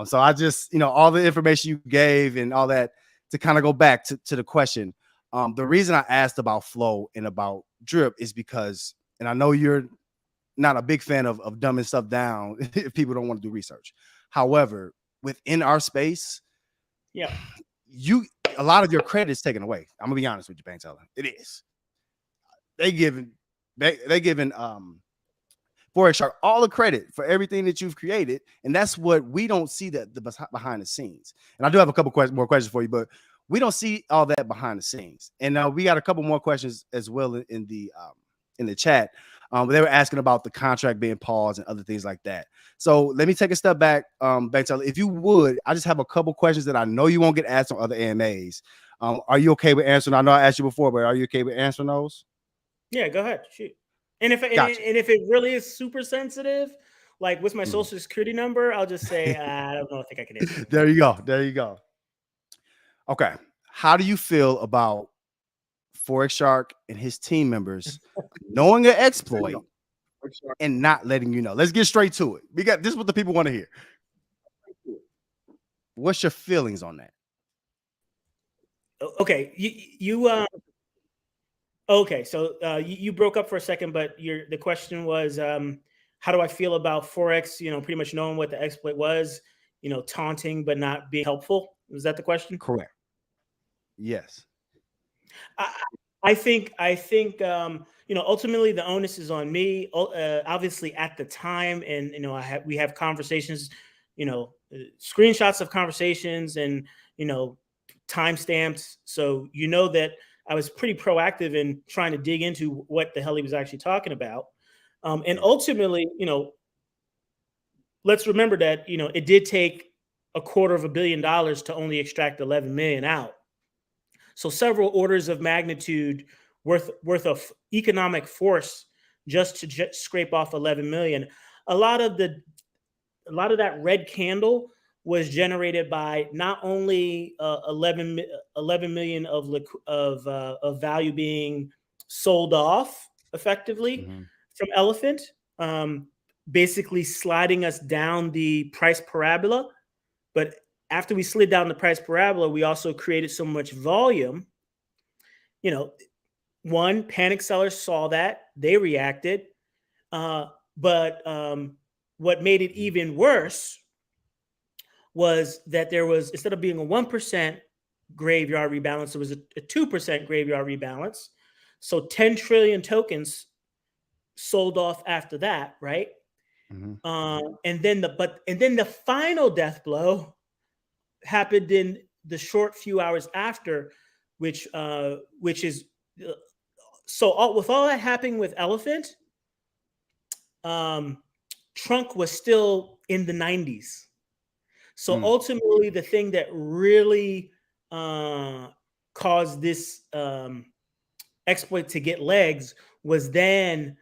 So I just, all the information you gave and all that to kind of go back to the question. The reason I asked about flow and about drip is because, and I know you're not a big fan of dumbing stuff down if people don't want to do research. However, within our space, yeah, a lot of your credit is taken away. I'm gonna be honest with you, Bankteller. It is. They giving Forex Shark all the credit for everything that you've created, and that's what we don't see the behind the scenes. And I do have a couple more questions for you, but we don't see all that behind the scenes. And we got a couple more questions as well in the chat. They were asking about the contract being paused and other things like that. So let me take a step back, Bankteller. If you would, I just have a couple questions that I know you won't get asked on other AMAs. Are you okay with answering? I know I asked you before, but are you okay with answering those? Yeah, go ahead. Shoot. And if it really is super sensitive, like with my social security number, I'll just say, I don't know. I think I can answer it. There you go. Okay. How do you feel about Forex Shark and his team members knowing an exploit and not letting you know? Let's get straight to it. This is what the people want to hear. What's your feelings on that? Okay, okay, so you broke up for a second, but the question was, how do I feel about Forex? Pretty much knowing what the exploit was, taunting but not being helpful. Was that the question? Correct. Yes. I think ultimately the onus is on me. Obviously, at the time, and we have conversations, screenshots of conversations, and timestamps. So that I was pretty proactive in trying to dig into what the hell he was actually talking about. And ultimately, let's remember that it did take $250 million to only extract 11 million out. So several orders of magnitude worth of economic force just to scrape off 11 million. A lot of that red candle was generated by not only 11 million of value being sold off effectively from Elephant, basically sliding us down the price parabola, but after we slid down the price parabola, we also created so much volume. One, panic sellers saw that, they reacted. But what made it even worse was that there was, instead of being a 1% graveyard rebalance, there was a 2% graveyard rebalance. So 10 trillion tokens sold off after that, right? And then the final death blow happened in the short few hours after, which is so with all that happening with Elephant, Trunk was still in the 90s. So ultimately, the thing that really caused this exploit to get legs was then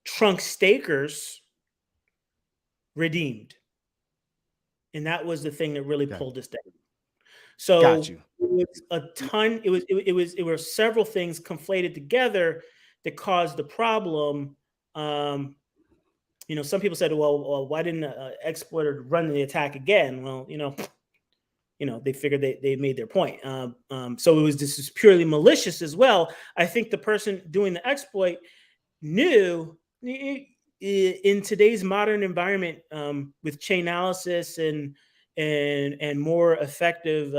Trunk stakers redeemed. And that was the thing that really pulled us down. So it was a ton. It were several things conflated together that caused the problem. Some people said, "Well, why didn't an exploiter run the attack again?" Well, they figured they made their point. So this is purely malicious as well. I think the person doing the exploit knew in today's modern environment with chain analysis and more effective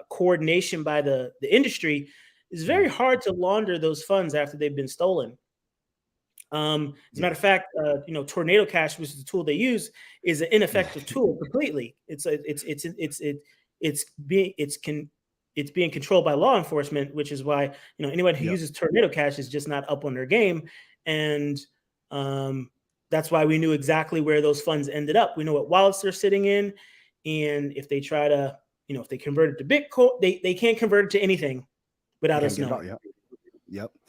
coordination by the industry, it's very hard to launder those funds after they've been stolen. As a matter of fact, Tornado Cash, which is the tool they use, is an ineffective tool completely. It's being controlled by law enforcement, which is why anyone who uses Tornado Cash is just not up on their game, and that's why we knew exactly where those funds ended up. We know what wallets they're sitting in, and if they try to, if they convert it to Bitcoin, they can't convert it to anything without us knowing.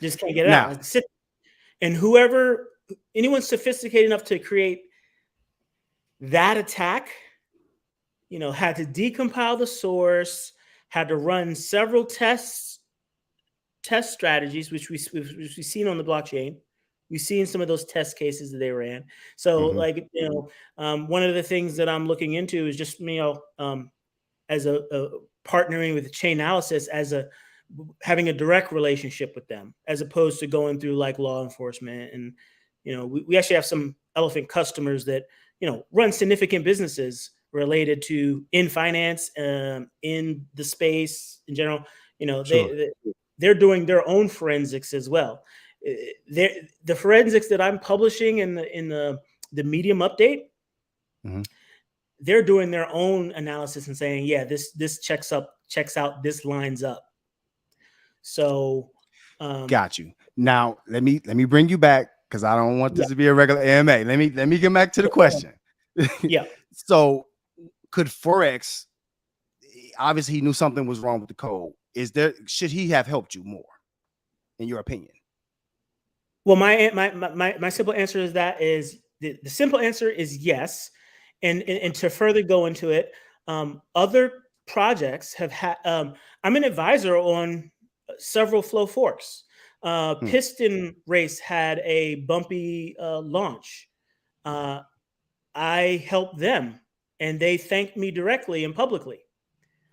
Just can't get it out. And anyone sophisticated enough to create that attack, had to decompile the source, had to run several test strategies, which we've seen on the blockchain. We've seen some of those test cases that they ran. So, one of the things that I'm looking into is just as a partnering with Chainalysis as having a direct relationship with them, as opposed to going through like law enforcement. And we actually have some Elephant customers that run significant businesses related to in finance, in the space in general. They're doing their own forensics as well. The forensics that I'm publishing in the Medium update, they're doing their own analysis and saying, yeah, this checks out, this lines up. So got you. Now let me bring you back, because I don't want this to be a regular AMA. Let me get back to the question. So could Forex, obviously he knew something was wrong with the code. Should he have helped you more, in your opinion? Well, my simple answer is the simple answer is yes. And to further go into it, other projects have had, I'm an advisor on several flow forks. Piston Race had a bumpy launch. I helped them, and they thanked me directly and publicly.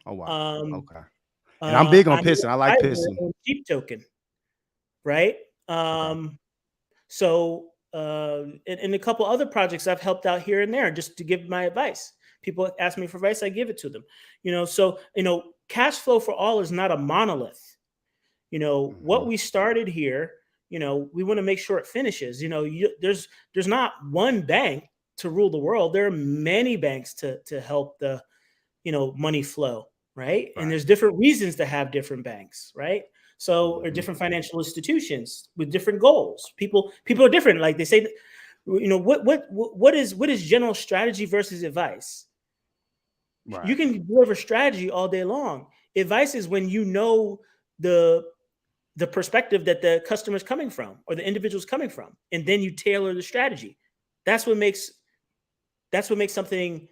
Oh, wow. Okay. And I'm big on Piston. I like Piston. Cheap token, right? So, and a couple other projects I've helped out here and there just to give my advice. People ask me for advice, I give it to them. So cash flow for all is not a monolith. What we started here, we want to make sure it finishes. There's not one bank to rule the world. There are many banks to help the money flow, right? And there's different reasons to have different banks, right? So, or different financial institutions with different goals. People are different. Like they say, what is general strategy versus advice? Right. You can deliver strategy all day long. Advice is when the perspective that the customer is coming from or the individual is coming from, and then you tailor the strategy. That's what makes something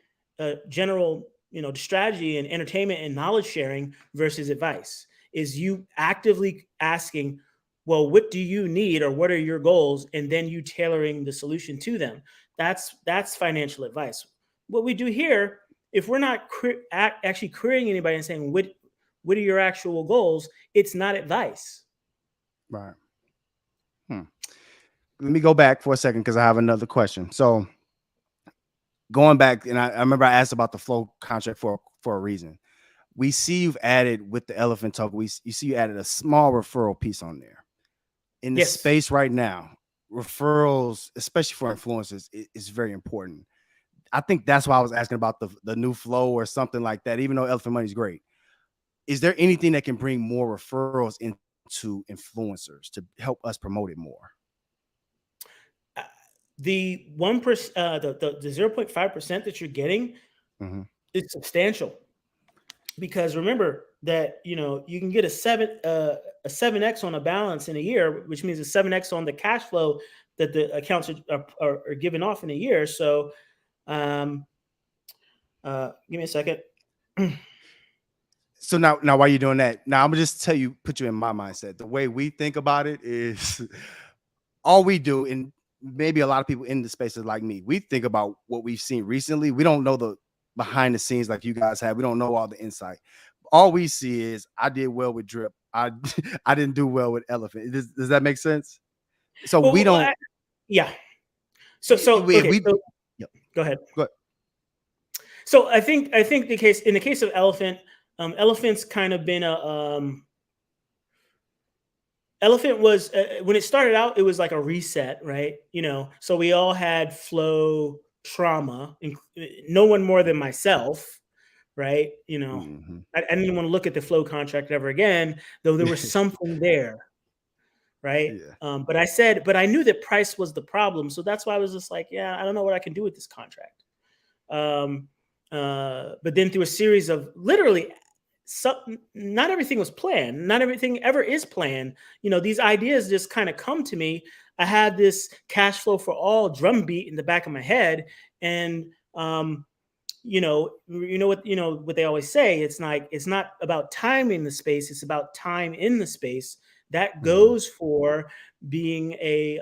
general, strategy and entertainment and knowledge sharing versus advice. Is you actively asking, well, what do you need or what are your goals? And then you tailoring the solution to them. That's financial advice. What we do here, if we're not actually querying anybody and saying, what are your actual goals? It's not advice. Right. Let me go back for a second, because I have another question. So going back, and I remember I asked about the flow contract for a reason. We see you've added with the Elephant token, you see you added a small referral piece on there. In the space right now, referrals, especially for influencers, is very important. I think that's why I was asking about the new flow or something like that, even though Elephant Money is great. Is there anything that can bring more referrals into influencers to help us promote it more? The 1%, the 0.5% that you're getting is substantial. Because remember that you can get a 7x on a balance in a year, which means a 7x on the cash flow that the accounts are giving off in a year. So, give me a second. So now while you're doing that, now I'm gonna just put you in my mindset. The way we think about it is, all we do, and maybe a lot of people in the spaces like me, we think about what we've seen recently. We don't know the behind the scenes like you guys have. We don't know all the insight. All we see is I did well with Drip. I didn't do well with Elephant. Does that make sense? So we don't. So go ahead. So I think in the case of Elephant, Elephant's kind of been Elephant was when it started out, it was like a reset, right? So we all had flow trauma, and no one more than myself, right? Mm-hmm. I didn't want to look at the flow contract ever again, though there was something there, right? Yeah. But I knew that price was the problem, so that's why I was just like, yeah, I don't know what I can do with this contract. But then through a series of literally, not everything was planned. Not everything ever is planned. These ideas just kind of come to me. I had this cash flow for all drumbeat in the back of my head, and what they always say. It's like it's not about time in the space; it's about time in the space. That goes for being a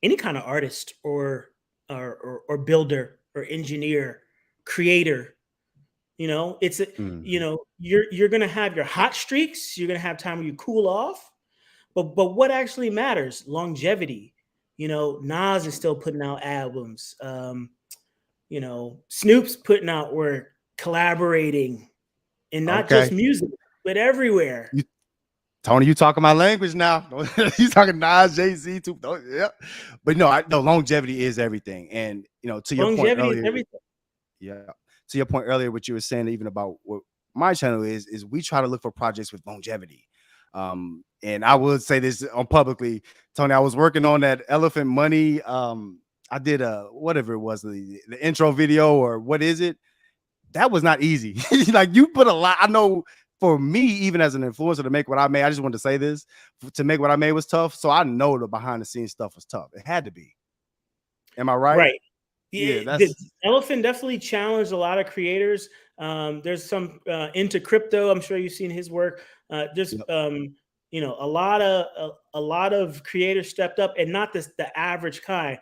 any kind of artist or builder or engineer, creator. It's you're gonna have your hot streaks. You're gonna have time where you cool off. But what actually matters? Longevity. Nas is still putting out albums. Snoop's putting out work, collaborating, and not just Okay. music, but everywhere. Tony, you talking my language now. You talking Nas, Jay-Z too. Yeah. But no, longevity is everything. And to your point Longevity is earlier, everything. yeah. To your point earlier, what you were saying even about what my channel is we try to look for projects with longevity. And I would say this on publicly, Tony, I was working on that Elephant Money. I did whatever it was, the intro video or what is it? That was not easy. Like you put a lot. I know for me, even as an influencer to make what I made, I just wanted to say this, to make what I made was tough. So I know the behind the scenes stuff was tough. It had to be. Am I right? Right. Yeah, The Elephant definitely challenged a lot of creators. There's some into crypto. I'm sure you've seen his work. Just a lot of creators stepped up, and not the average kind.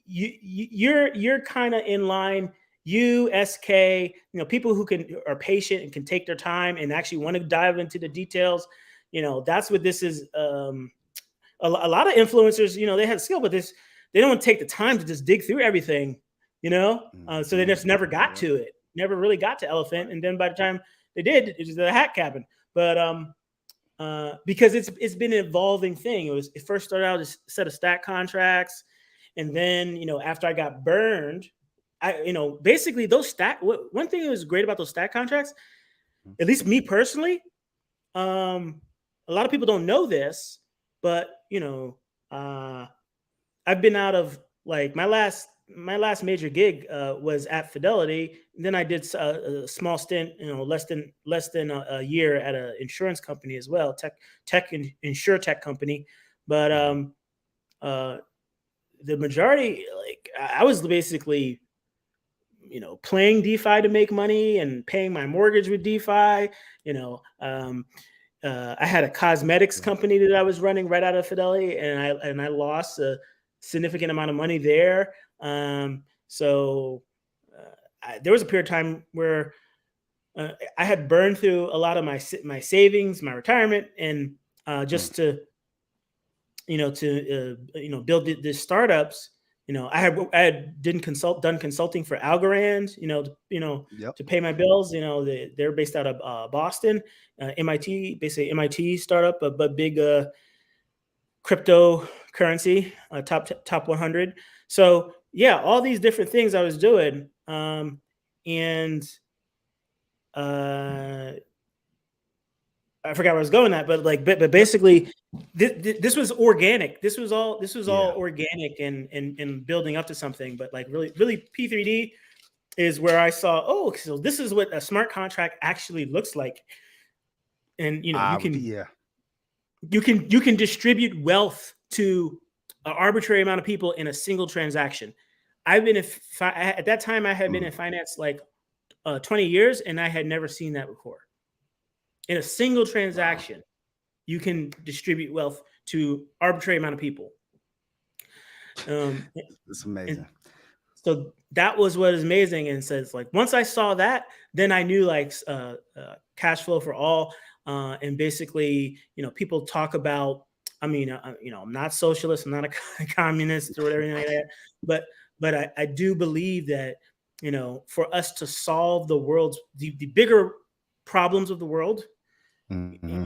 You're kind of in line. USK, people who are patient and can take their time and actually want to dive into the details. That's what this is. A lot of influencers, they have skill, but they don't take the time to just dig through everything, so they just never got to it, never really got to Elephant. And then by the time they did, the hack happened. But because it's been an evolving thing. It first started out as a set of stack contracts, and then after I got burned, basically those stack. One thing that was great about those stack contracts, at least me personally, a lot of people don't know this, but I've been out of, like, my last major gig was at Fidelity. And then I did a small stint, less than a year at an insurance company as well, insure tech company. But the majority, like, I was basically, playing DeFi to make money and paying my mortgage with DeFi. I had a cosmetics company that I was running right out of Fidelity, and I lost a significant amount of money there. So there was a period of time where I had burned through a lot of my savings, my retirement, and just to build these startups. I had done consulting for Algorand, to pay my bills. They're based out of Boston, MIT, basically MIT startup, but big cryptocurrency, top 100. So yeah, all these different things I was doing, and I forgot where I was going at, but basically, this was organic. This was all organic and building up to something. But like really, P3D is where I saw, oh, so this is what a smart contract actually looks like, and you can distribute wealth to an arbitrary amount of people in a single transaction. I've been at that time I had been in finance like 20 years, and I had never seen that before. In a single transaction, you can distribute wealth to arbitrary amount of people. It's amazing. So that was what is amazing. And says, like, once I saw that, then I knew, like, cash flow for all. And basically, people talk about, I'm not socialist, I'm not a communist or whatever like that. But I do believe that, for us to solve the world's the bigger problems of the world, Mm-hmm.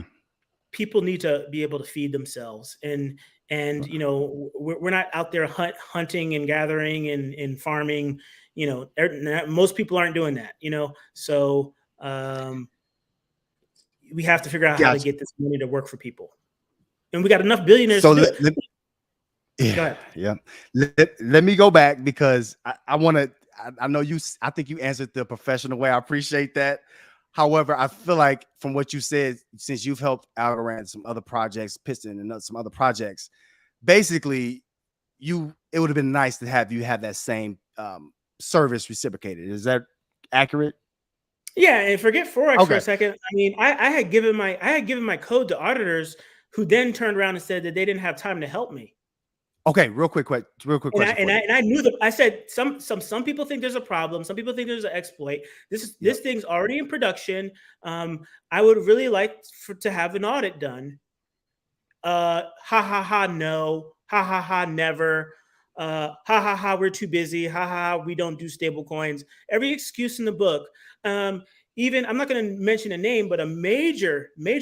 People need to be able to feed themselves, and you know, we're not out there hunting and gathering and farming. You know, most people aren't doing that. You know, so we have to figure out how to Gotcha. get this money to work for people, and we got enough billionaires So to do it. yeah, yeah. Let me go back because I want to. I know you. I think you answered the professional way. I appreciate that. However, I feel like from what you said, since you've helped Algorand some other projects, Piston and some other projects, basically, it would have been nice to have you have that same service reciprocated. Is that accurate? Yeah, and forget Forex for Okay. a second. I mean, I had given my code to auditors who then turned around and said that they didn't have time to help me. Okay, real quick question for you. And I knew that. I said some people think there's a problem. Some people think there's an exploit. This thing's already in production. I would really like to have an audit done. Ha ha ha, no. Ha ha ha, never. Ha ha ha, we're too busy. Ha ha, we don't do stable coins. Every excuse in the book. Even I'm not going to mention a name, but a major, very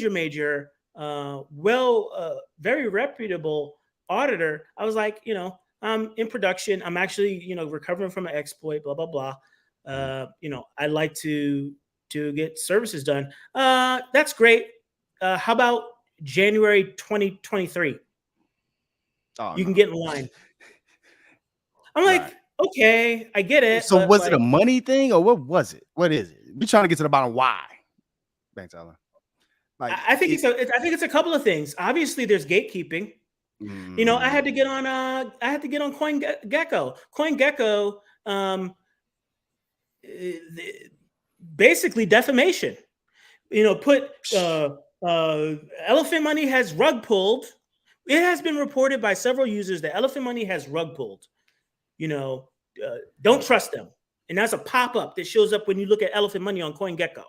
reputable auditor. I was like, you know, I'm in production. I'm actually, you know, recovering from an exploit. Blah blah blah. You know, I like to get services done. That's great. How about January 2023? You can get in line. I'm like, okay, I get it. So was like, it a money thing or what was it? What is it? We're trying to get to the bottom why. Bankteller. Like, I think it's a couple of things. Obviously, there's gatekeeping. You know, I had to get on CoinGecko. CoinGecko, basically defamation. You know, put Elephant Money has rug pulled. It has been reported by several users that Elephant Money has rug pulled. You know, don't trust them. And that's a pop-up that shows up when you look at Elephant Money on CoinGecko.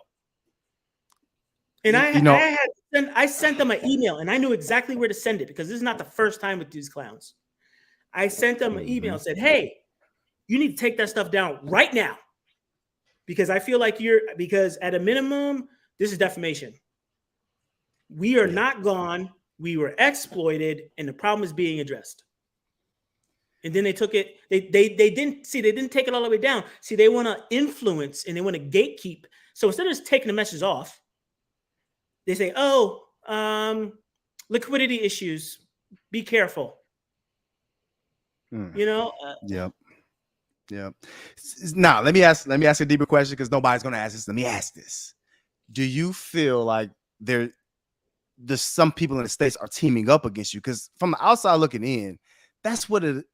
And I sent them an email, and I knew exactly where to send it because this is not the first time with these clowns. I sent them an email and said, hey, you need to take that stuff down right now because I feel like because at a minimum, this is defamation. We are not gone. We were exploited, and the problem is being addressed. And then they took it. They didn't take it all the way down. See, they want to influence and they want to gatekeep. So instead of just taking the message off, they say, "Oh, liquidity issues. Be careful." You know. Yep. Now let me ask a deeper question because nobody's going to ask this. Let me ask this: do you feel like there's some people in the States are teaming up against you? Because from the outside looking in, that's what it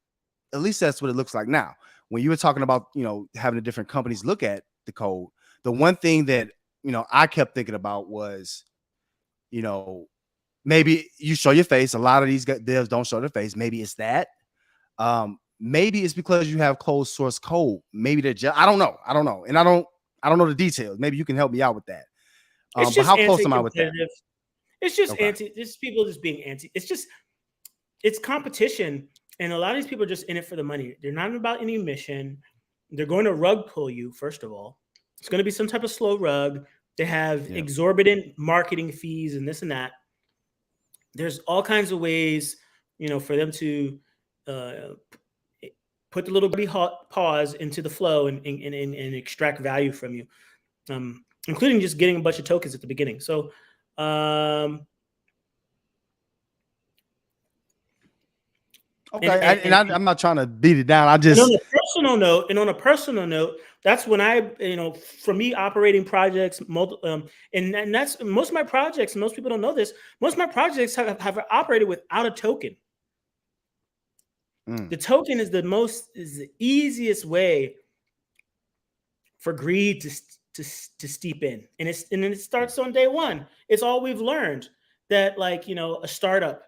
looks like now. When you were talking about, you know, having the different companies look at the code, the one thing that, you know, I kept thinking about was, you know, maybe you show your face. A lot of these devs don't show their face. Maybe it's that. Maybe it's because you have closed source code. Maybe they're just, I don't know. And I don't know the details. Maybe you can help me out with that. But how close am I with that? It's just it's people just being anti. It's competition. And a lot of these people are just in it for the money. They're not about any mission. They're going to rug pull you, first of all. It's going to be some type of slow rug. They have exorbitant marketing fees and this and that. There's all kinds of ways, you know, for them to put the little pause into the flow and extract value from you, including just getting a bunch of tokens at the beginning. So, okay, I'm not trying to beat it down. I just on a personal note, that's when I, you know, for me operating projects, and that's most of my projects. Most people don't know this. Most of my projects have operated without a token. The token is the easiest way for greed to steep in, and it starts on day one. It's all we've learned that, like, you know, a startup.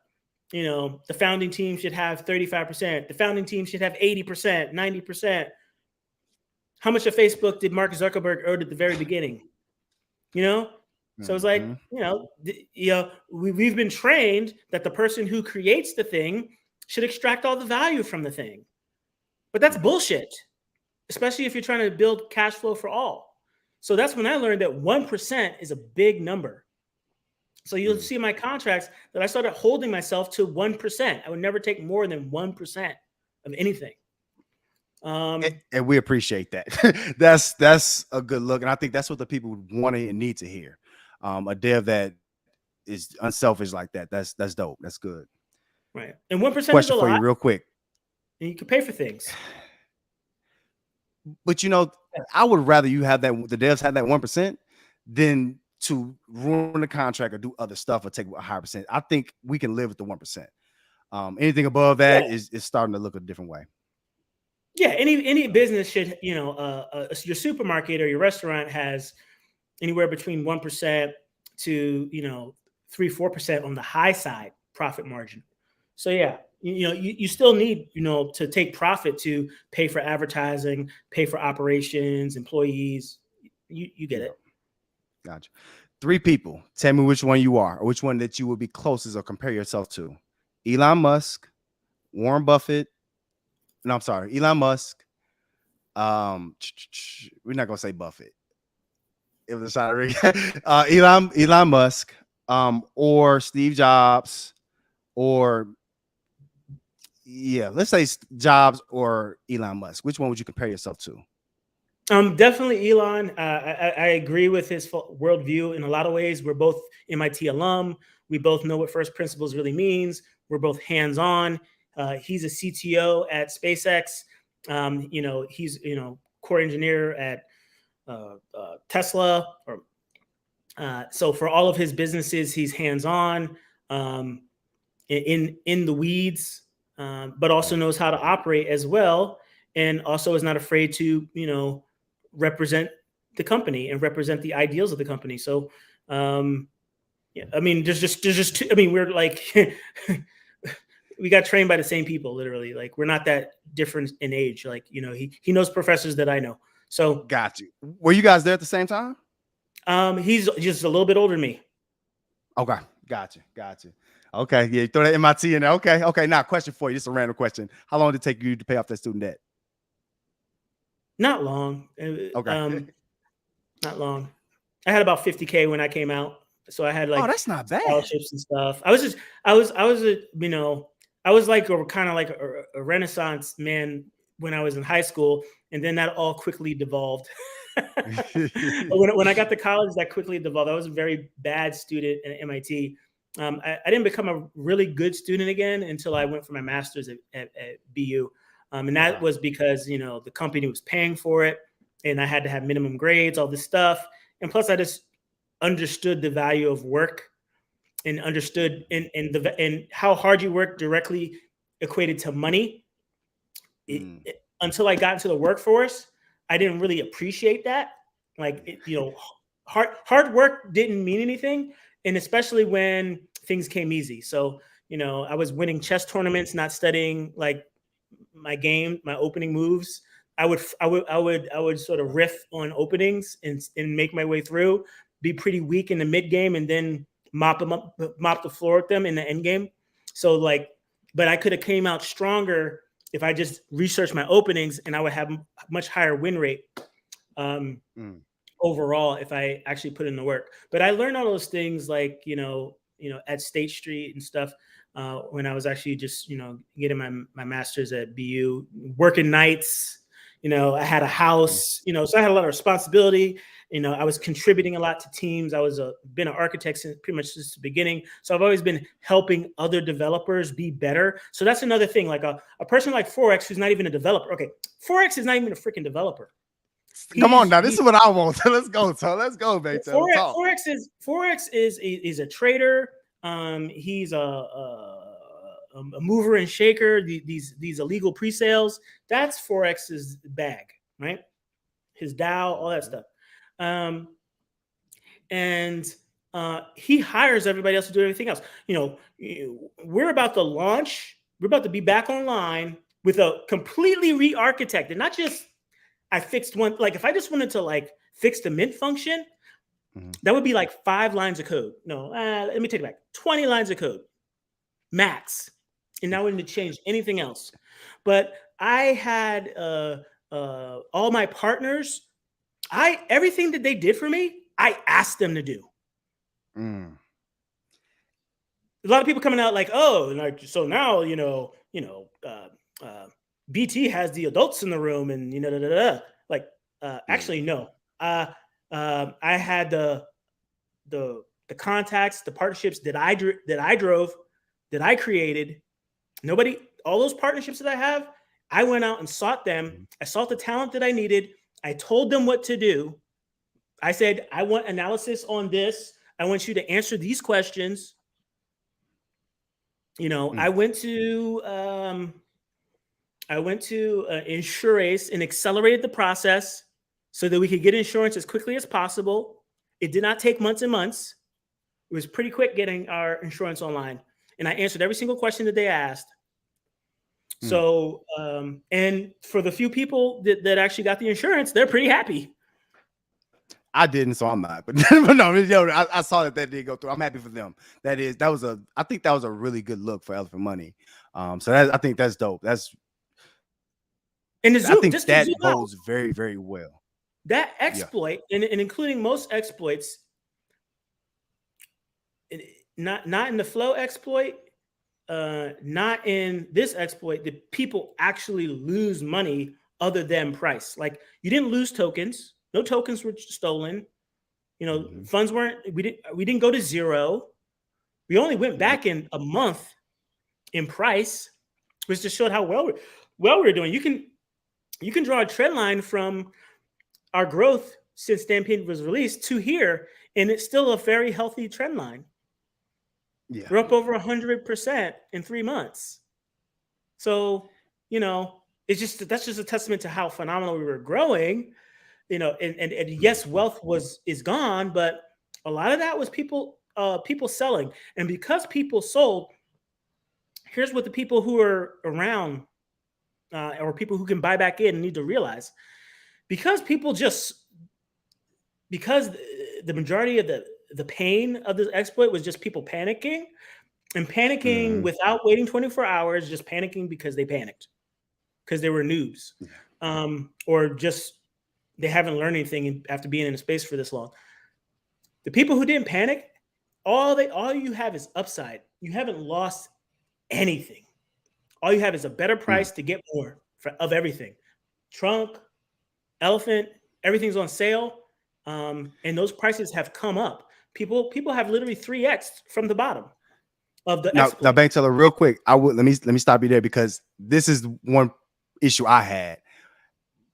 You know, the founding team should have 35%. The founding team should have 80%, 90%. How much of Facebook did Mark Zuckerberg earn at the very beginning? You know? So it's like, we've been trained that the person who creates the thing should extract all the value from the thing. But that's bullshit, especially if you're trying to build cash flow for all. So that's when I learned that 1% is a big number. So you'll see in my contracts that I started holding myself to 1%. I would never take more than 1% of anything. And we appreciate that. That's a good look, and I think that's what the people want and need to hear. A dev that is unselfish like that. That's dope. That's good. Right. And 1% is a Question for you, lot. real quick. And you can pay for things. But I would rather you have that, the devs have that 1% than to ruin the contract or do other stuff or take a higher percent. I think we can live with the 1%. Anything above that is starting to look a different way. Yeah, any business should, your supermarket or your restaurant has anywhere between 1% to 3-4% on the high side profit margin. So yeah, you still need to take profit to pay for advertising, pay for operations, employees. You get it. Gotcha. 3 people. Tell me which one you are, or which one that you would be closest or compare yourself to. Elon Musk, Warren Buffett. No, I'm sorry, Elon Musk. We're not gonna say Buffett. It was a salary. Elon Musk, or Steve Jobs, or let's say Jobs or Elon Musk. Which one would you compare yourself to? Definitely Elon. I agree with his worldview in a lot of ways. We're both MIT alum. We both know what first principles really means. We're both hands-on. He's a CTO at SpaceX. He's core engineer at Tesla. So for all of his businesses, he's hands-on, in the weeds, but also knows how to operate as well, and also is not afraid to represent the company and represent the ideals of the company. So, there's just two, we're like, we got trained by the same people, literally. Like, we're not that different in age. Like, he knows professors that I know. So got you. Were you guys there at the same time? He's just a little bit older than me. Okay. Gotcha. Okay. Yeah. You throw that MIT in there. Okay. Now, question for you. Just a random question. How long did it take you to pay off that student debt? Not long. Okay. Not long. I had about $50K when I came out. So I had that's not bad. Scholarships and stuff. I was like kind of like a Renaissance man when I was in high school. And then that all quickly devolved. When I got to college, that quickly devolved. I was a very bad student at MIT. I didn't become a really good student again until I went for my master's at BU. And that was because, the company was paying for it and I had to have minimum grades, all this stuff. And plus I just understood the value of work and understood and how hard you work directly equated to money. Until I got into the workforce, I didn't really appreciate that. Like, hard work didn't mean anything. And especially when things came easy. So, I was winning chess tournaments, not studying like my opening moves. I would sort of riff on openings and make my way through, be pretty weak in the mid game, and then mop the floor with them in the end game. So but I could have came out stronger if I just researched my openings, and I would have much higher win rate overall if I actually put in the work. But I learned all those things at State Street and stuff when I was actually just getting my master's at BU, working nights. I had a house, so I had a lot of responsibility. I was contributing a lot to teams. I was been an architect since pretty much since the beginning. So I've always been helping other developers be better. So that's another thing. Like a person like Forex who's not even a developer. Okay, Forex is not even a freaking developer. Come on now, this is what I want. Let's go, Tom. Let's go, baby. Forex is a trader. He's a mover and shaker. These illegal pre-sales. That's Forex's bag, right? His DAO, all that stuff. And he hires everybody else to do everything else. We're about to launch. We're about to be back online with a completely re-architected, not just I fixed one. Like if I just wanted to fix the mint function, that would be like 5 lines of code. No, let me take it back. 20 lines of code, max. And now we need to change anything else. But I had all my partners. Everything that they did for me, I asked them to do. a lot of people coming out like, oh, like, so now, BT has the adults in the room and, like, actually, no. I had the contacts, the partnerships that I drove, that I created. Nobody, all those partnerships that I have, I went out and sought them. I sought the talent that I needed. I told them what to do. I said, I want analysis on this. I want you to answer these questions. I went to Insurace and accelerated the process so that we could get insurance as quickly as possible. It did not take months and months. It was pretty quick getting our insurance online. And I answered every single question that they asked. So, and for the few people that actually got the insurance, they're pretty happy. I didn't, so I'm not. But no, I saw that did go through. I'm happy for them. I think that was a really good look for Elephant Money. So I think that's dope. I think that bodes very, very well. That exploit, and including most exploits, not in the flow exploit, not in this exploit, that people actually lose money other than price. Like, you didn't lose tokens. No tokens were stolen. Funds we didn't go to zero. We only went back in a month in price, which just showed how well we were doing. You can draw a trend line from our growth since Stampede was released to here, and it's still a very healthy trend line. Yeah. We're up over 100% in 3 months. So, that's just a testament to how phenomenal we were growing. And yes, wealth is gone, but a lot of that was people selling. And because people sold, here's what the people who are around or people who can buy back in need to realize. Because the majority of the pain of this exploit was just people panicking without waiting 24 hours, just panicking because they panicked, because they were noobs, or just they haven't learned anything after being in a space for this long. The people who didn't panic, all you have is upside. You haven't lost anything. All you have is a better price to get more of everything. Trunk, Elephant, everything's on sale, and those prices have come up. People have literally 3x from the bottom of the now, Bankteller, real quick. Let me stop you there, because this is one issue I had.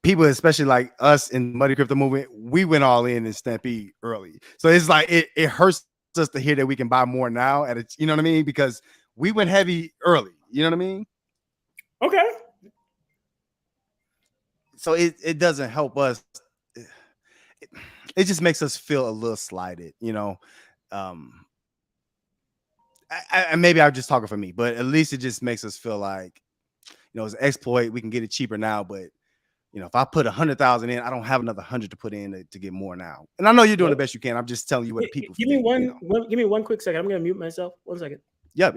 People, especially like us in the Muddy Crypto movement, we went all in Stampede early. So it's like it hurts us to hear that we can buy more now you know what I mean? Because we went heavy early. You know what I mean? Okay. So it doesn't help us. It just makes us feel a little slighted, maybe I'm just talking for me, but at least it just makes us feel like, it's an exploit. We can get it cheaper now, but if I put 100,000 in, I don't have another 100 to put in to get more now. And I know you're doing the best you can. I'm just telling you what the people give me one quick second. I'm going to mute myself. 1 second. Yep.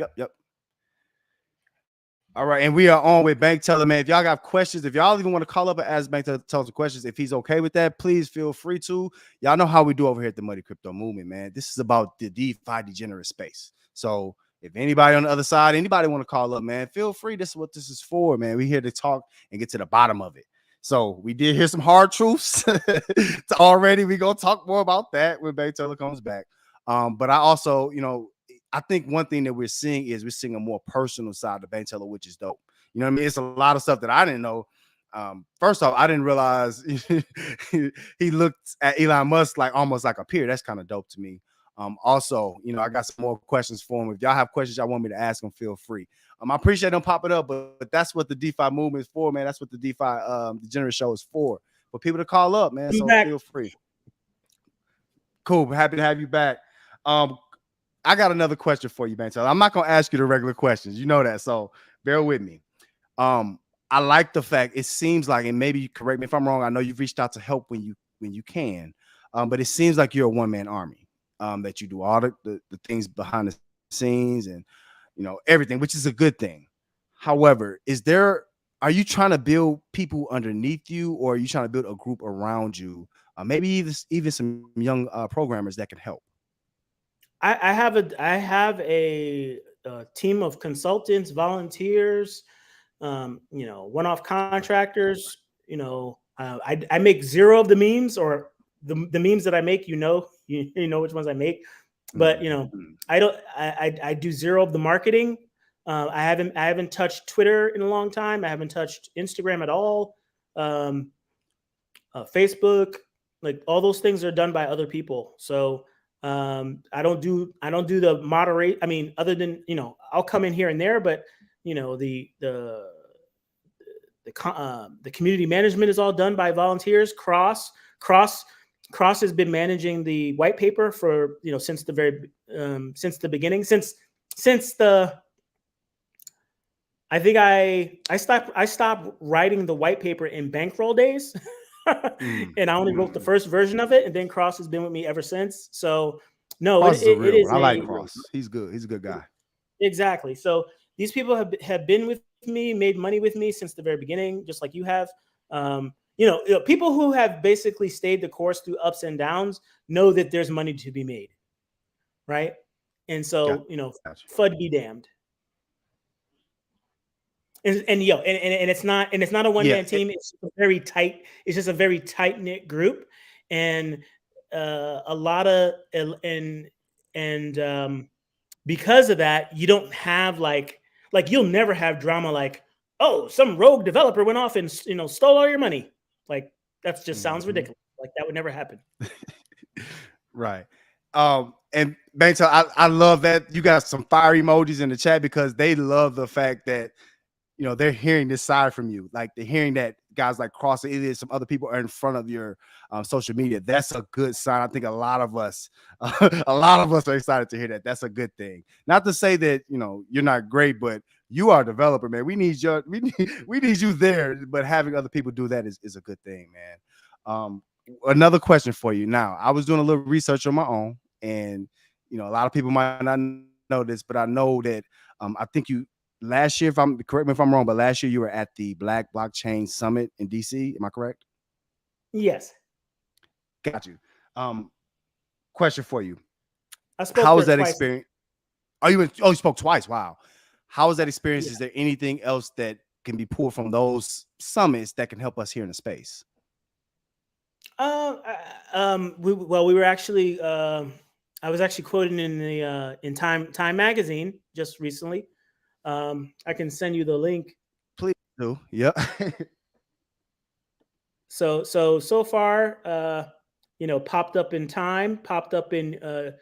All right, and we are on with Bankteller, man. If y'all got questions, if y'all even want to call up and ask Bankteller some questions, if he's okay with that, please feel free to. Y'all know how we do over here at the Muddy Crypto Movement, man. This is about the DeFi degenerate space. So if anybody on the other side, anybody want to call up, man, feel free. This is what this is for, man. We're here to talk and get to the bottom of it. So we did hear some hard truths already. We're going to talk more about that when Bankteller comes back. But I also, I think one thing that we're seeing a more personal side of Bankteller, which is dope. You know what I mean? It's a lot of stuff that I didn't know. First off, I didn't realize he looked at Elon Musk like almost like a peer. That's kind of dope to me. Also, I got some more questions for him. If y'all have questions y'all want me to ask him, feel free. I appreciate them popping up, but that's what the DeFi movement is for, man. That's what the DeFi Degenerate Show is for people to call up, man. So feel free. Cool. Happy to have you back. I got another question for you, Bankteller. I'm not gonna ask you the regular questions, you know that, so bear with me. I like the fact it seems like, and maybe you correct me if I'm wrong. I know you've reached out to help when you can, but it seems like you're a one-man army. That you do all the things behind the scenes and everything, which is a good thing. However, are you trying to build people underneath you, or are you trying to build a group around you? Maybe even some young programmers that can help. I have a team of consultants, volunteers, one-off contractors. I make zero of the memes, or the memes that I make. You know which ones I make, but I do zero of the marketing. I haven't touched Twitter in a long time. I haven't touched Instagram at all. Um, Facebook, like all those things are done by other people. So I don't do the moderate. I mean, other than I'll come in here and there, but the community management is all done by volunteers. Cross has been managing the white paper for since the beginning, since the I think I stopped writing the white paper in bankroll days. And I only wrote the first version of it, and then Cross has been with me ever since. So no, Cross is a it real is one. I like Cross. He's good. He's a good guy. Exactly. So these people have been with me, made money with me since the very beginning, just like you have. People who have basically stayed the course through ups and downs know that there's money to be made, right? And so Gotcha. FUD be damned. And it's not a one man team. It's just a very tight knit group, and a lot of because of that, you don't have like you'll never have drama like, oh, some rogue developer went off and stole all your money. Like that just sounds ridiculous. Like that would never happen. Right. And Bankteller, I love that you got some fire emojis in the chat because they love the fact that they're hearing this side from you. Like they're hearing that guys like Cross and Idiot, some other people are in front of your social media. That's a good sign. I think a lot of us are excited to hear that. That's a good thing. Not to say that, you're not great, but you are a developer, man. We need you there, but having other people do that is a good thing, man. Another question for you. Now, I was doing a little research on my own, and a lot of people might not know this, but I know that I think last year, correct me if I'm wrong, but last year you were at the Black Blockchain Summit in DC. Am I correct? Yes. Got you. Question for you. I spoke How was that twice. experience? You spoke twice. Wow. How was that experience? Yeah. Is there anything else that can be pulled from those summits that can help us here in the space? We were actually I was actually quoted in the in Time magazine just recently. I can send you the link. Please do. Yeah. So far, popped up in Time, popped up in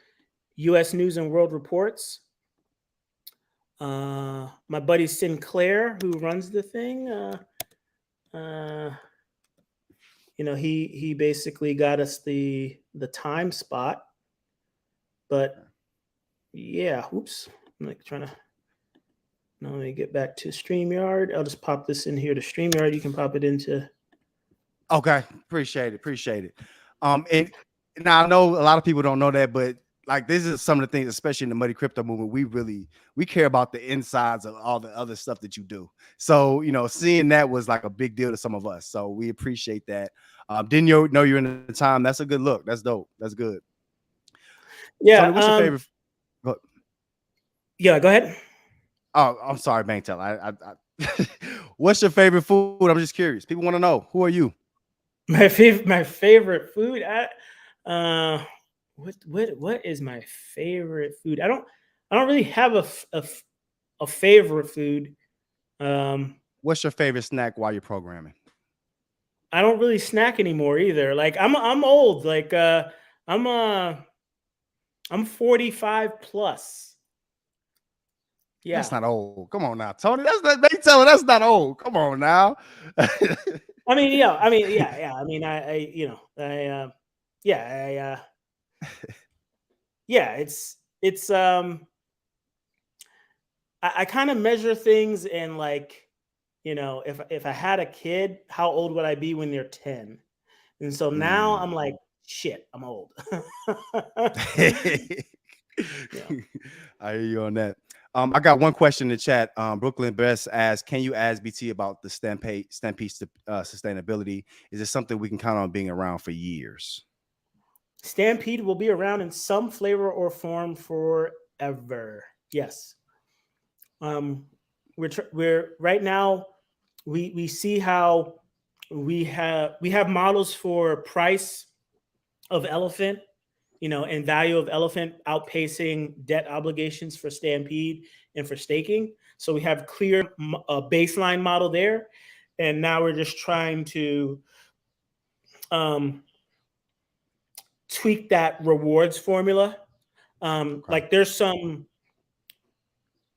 U.S. News and World Reports. My buddy Sinclair, who runs the thing, he basically got us the Time spot. But yeah, oops, I'm like trying to. Now let me get back to StreamYard. I'll just pop this in here to StreamYard. You can pop it into. Okay, appreciate it. And now I know a lot of people don't know that, but like this is some of the things, especially in the Muddy Crypto movement, we care about the insides of all the other stuff that you do. So seeing that was like a big deal to some of us. So we appreciate that. Didn't you know you're in the time? That's a good look. That's dope. That's good. Yeah. Tony, what's your favorite? Yeah, go ahead. Oh, I'm sorry, Bankteller. What's your favorite food? I'm just curious. People want to know. Who are you? My favorite food. What is my favorite food? I don't really have a favorite food. What's your favorite snack while you're programming? I don't really snack anymore either. Like I'm old. Like I'm 45 plus. Yeah, that's not old. Come on now, Tony. That's not old. Come on now. I mean, yeah. I mean, it's I kind of measure things and like, if I had a kid, how old would I be when they're 10? And so now I'm like, shit, I'm old. I hear you on that. I got one question in the chat. Brooklyn Best asks, can you ask BT about the Stampede sustainability? Is it something we can count on being around for years? Stampede will be around in some flavor or form forever. Yes. We're right now we see how we have models for price of elephant, and value of elephant outpacing debt obligations for Stampede and for staking. So we have clear baseline model there, and now we're just trying to tweak that rewards formula. Like there's some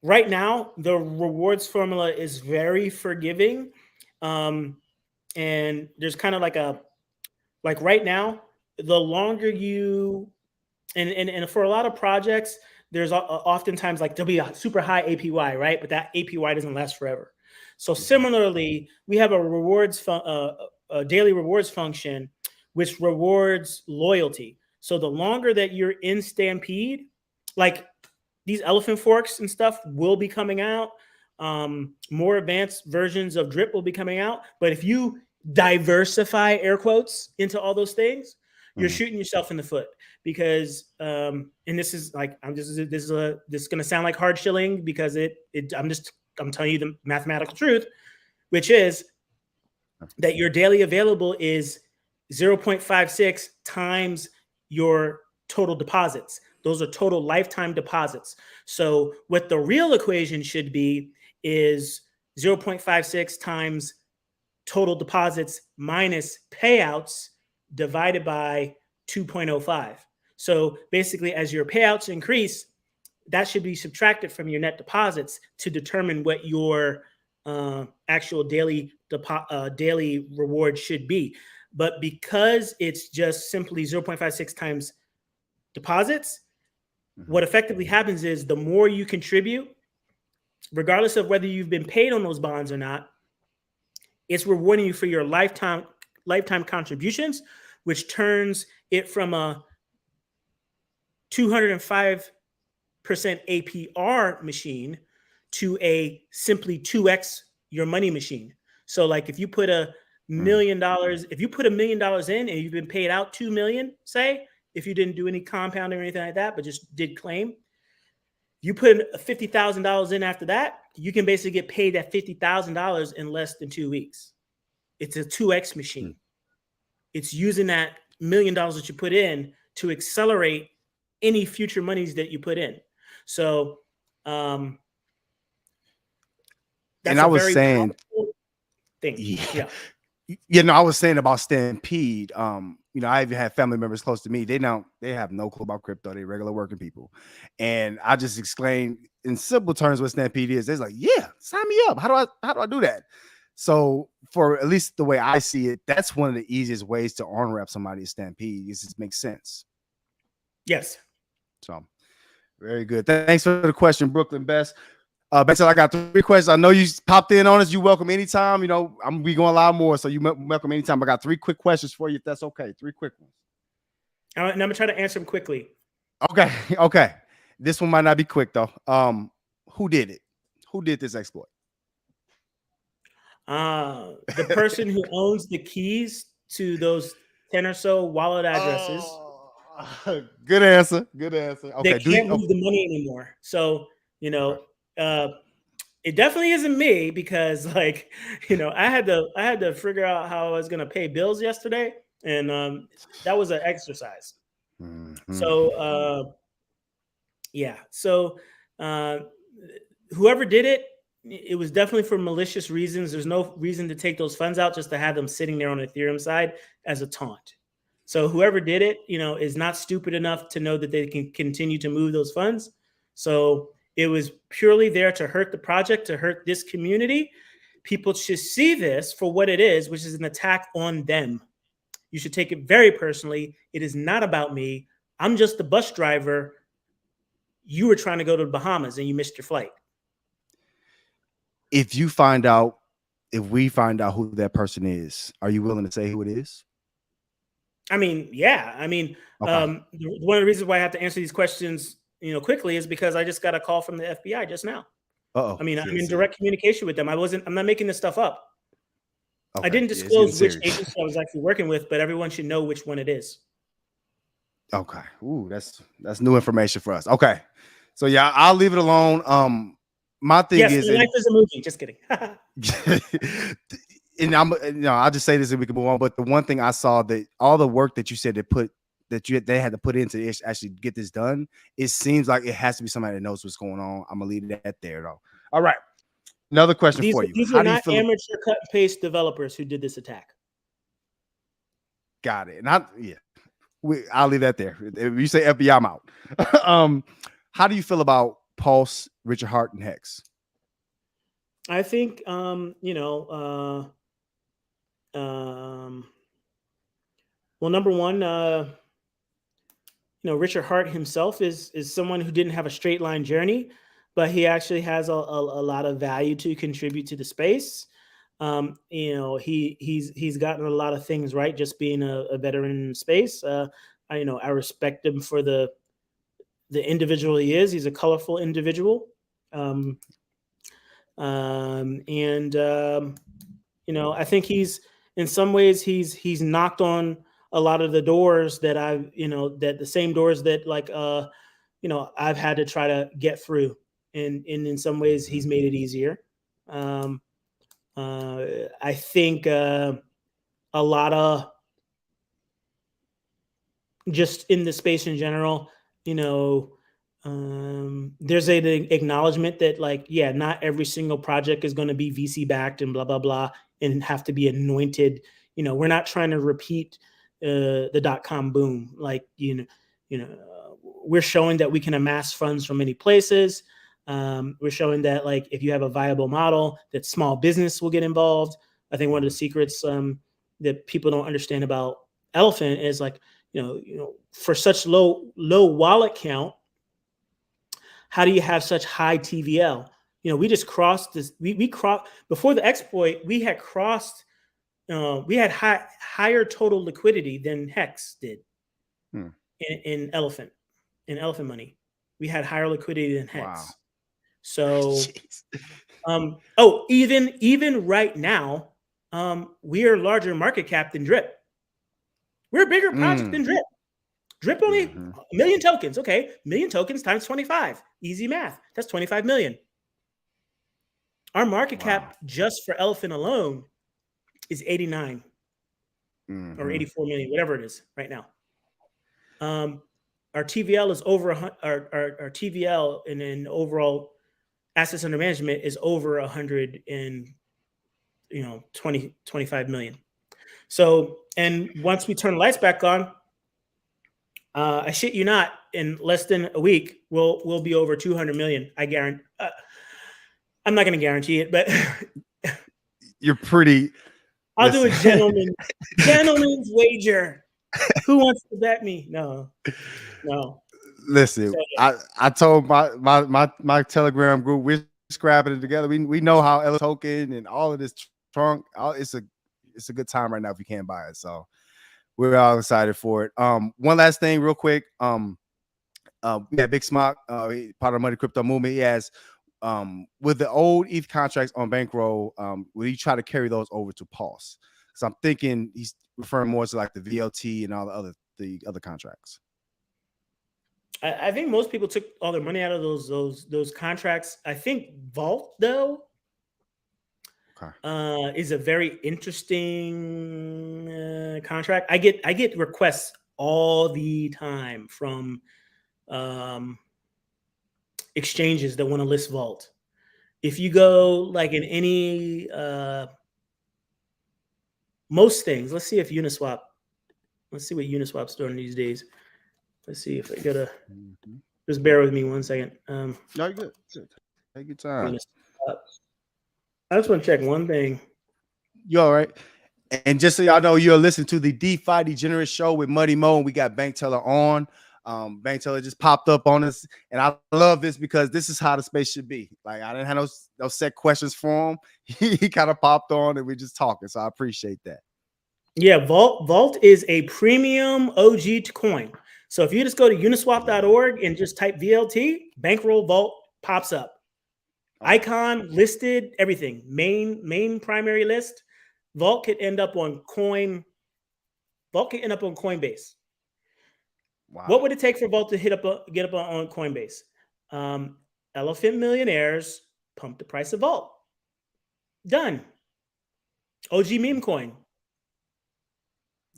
right now, the rewards formula is very forgiving, and there's kind of like right now, the longer you and for a lot of projects, there's oftentimes like there'll be a super high APY, right? But that APY doesn't last forever. So similarly, we have a daily rewards function which rewards loyalty. So the longer that you're in Stampede, like these elephant forks and stuff will be coming out. More advanced versions of Drip will be coming out. But if you diversify, air quotes, into all those things, you're shooting yourself in the foot, because and this is like this is going to sound like hard shilling, because I'm telling you the mathematical truth, which is that your daily available is 0.56 times your total deposits. Those are total lifetime deposits. So what the real equation should be is 0.56 times total deposits minus payouts divided by 2.05. So basically, as your payouts increase, that should be subtracted from your net deposits to determine what your actual daily reward should be. But because it's just simply 0.56 times deposits, what effectively happens is the more you contribute, regardless of whether you've been paid on those bonds or not, it's rewarding you for your lifetime contributions, which turns it from a 205% APR machine to a simply 2x your money machine. So like if you put $1 million, if you put $1 million in and you've been paid out 2 million, say, if you didn't do any compounding or anything like that, but just did claim, you put $50,000 in after that, you can basically get paid that $50,000 in less than 2 weeks. It's a 2x machine. It's using that $1 million that you put in to accelerate any future monies that you put in. So, that's and I was saying, thing. Yeah. I was saying about Stampede. I even have family members close to me. They have no clue about crypto. They regular working people. And I just explained in simple terms what Stampede is. They're like, yeah, sign me up. How do I do that? So for at least the way I see it, that's one of the easiest ways to on-ramp somebody to Stampede. It just makes sense. Yes. So very good. Thanks for the question, Brooklyn Best. Bankteller, I got 3 questions. I know you popped in on us. You welcome anytime. We going to allow more, so you welcome anytime. I got 3 quick questions for you, if that's okay. 3 quick ones. All right, and I'm gonna try to answer them quickly. Okay. This one might not be quick though. Who did it? Who did this exploit? The person who owns the keys to those 10 or so wallet addresses. Good answer. Okay. They can't move the money anymore. So, it definitely isn't me, because I had to figure out how I was going to pay bills yesterday. And that was an exercise. So, yeah. So whoever did it, it was definitely for malicious reasons. There's no reason to take those funds out just to have them sitting there on Ethereum side as a taunt. So whoever did it, is not stupid enough to know that they can continue to move those funds. So it was purely there to hurt the project, to hurt this community. People should see this for what it is, which is an attack on them. You should take it very personally. It is not about me. I'm just the bus driver. You were trying to go to the Bahamas and you missed your flight. If we find out who that person is, are you willing to say who it is? I mean, yeah. I mean, okay. One of the reasons why I have to answer these questions, quickly, is because I just got a call from the FBI just now. Uh-oh. I mean, I'm in direct communication with them. I'm not making this stuff up. Okay. I didn't disclose which agency I was actually working with, but everyone should know which one it is. Okay. Ooh, that's new information for us. Okay. So yeah, I'll leave it alone. My thing Yes, is, my life and is a movie. Just kidding. I'll just say this and we can move on. But the one thing I saw, that all the work that you said they had to put into actually get this done, it seems like it has to be somebody that knows what's going on. I'm gonna leave that there though. All right. Another question for you. These How are do you not feel? amateur cut and paste developers who did this attack. Got it. And I'll leave that there. If you say FBI, I'm out. How do you feel about Pulse, Richard Hart, and Hex? I think well, number one, Richard Hart himself is someone who didn't have a straight line journey, but he actually has a lot of value to contribute to the space. He's gotten a lot of things right, just being a veteran in space. I respect him for the individual he is. He's a colorful individual. I think he's, in some ways, he's knocked on a lot of the doors that that the same doors that I've had to try to get through, and in some ways he's made it easier. I think a lot of, just in the space in general, there's an acknowledgement that not every single project is going to be VC backed and blah, blah, blah, and have to be anointed. We're not trying to repeat the .com boom. We're showing that we can amass funds from many places. We're showing that if you have a viable model, that small business will get involved. I think one of the secrets that people don't understand about Elephant is for such low wallet count, how do you have such high TVL? We just crossed this. We crossed before the exploit. We had crossed. We had higher total liquidity than Hex did in Elephant. In Elephant Money, we had higher liquidity than Hex. Wow. So, even right now, we are larger market cap than Drip. We're a bigger project than Drip. Drip only a million tokens. Okay, million tokens times 25. Easy math. That's 25 million. Our market cap just for Elephant alone is 89 or 84 million, whatever it is right now. Our TVL is over our TVL and then overall assets under management is over 25 million. So, and once we turn the lights back on, I shit you not, in less than a week, we'll be over 200 million. I guarantee. I'm not going to guarantee it, but you're pretty. I'll do a gentleman's wager. Who wants to bet me? No. Listen, so, I told my Telegram group, we're scrapping it together. We know how Ella token and all of this trunk. It's a good time right now if you can't buy it. So we're all excited for it. One last thing, real quick. Big Smock, part of the Money Crypto movement. He has with the old ETH contracts on Bankroll, will you try to carry those over to Pulse? So I'm thinking he's referring more to the VLT and all the other contracts. I think most people took all their money out of those contracts. I think Vault though is a very interesting contract. I get requests all the time from exchanges that want to list Vault. If you go in any most things, let's see if Uniswap. Let's see what Uniswap's doing these days. Let's see if I go to. Just bear with me 1 second. No, you're good. Take your time. I just want to check one thing. You all right? And just so y'all know, you're listening to the DeFi Degenerate Show with Muddy Mo, and we got Bankteller on. Bankteller just popped up on us, and I love this because this is how the space should be. I didn't have no set questions for him. He kind of popped on, and we're just talking. So I appreciate that. Yeah, Vault is a premium OG coin. So if you just go to uniswap.org and just type VLT, Bankroll Vault pops up. Icon, listed, everything. Main primary list. Vault could end up on Coinbase. Wow. What would it take for Vault to get up on Coinbase? Elephant millionaires pump the price of Vault. Done. OG meme coin.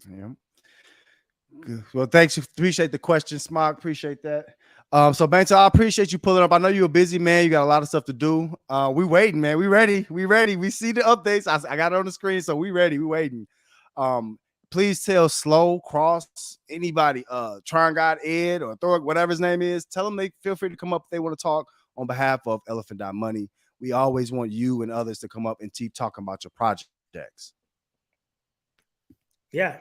Yeah. Good. Well, thanks. Appreciate the question, Smog. Appreciate that. So Bankteller, I appreciate you pulling up. I know you're a busy man. You got a lot of stuff to do. We waiting, man. We ready. We ready. We see the updates. I got it on the screen, so we ready. We waiting. Please tell Slow, Cross, anybody, Trying God Ed or Thor, whatever his name is, tell them they feel free to come up if they want to talk on behalf of Elephant Money. We always want you and others to come up and keep talking about your projects. Yeah.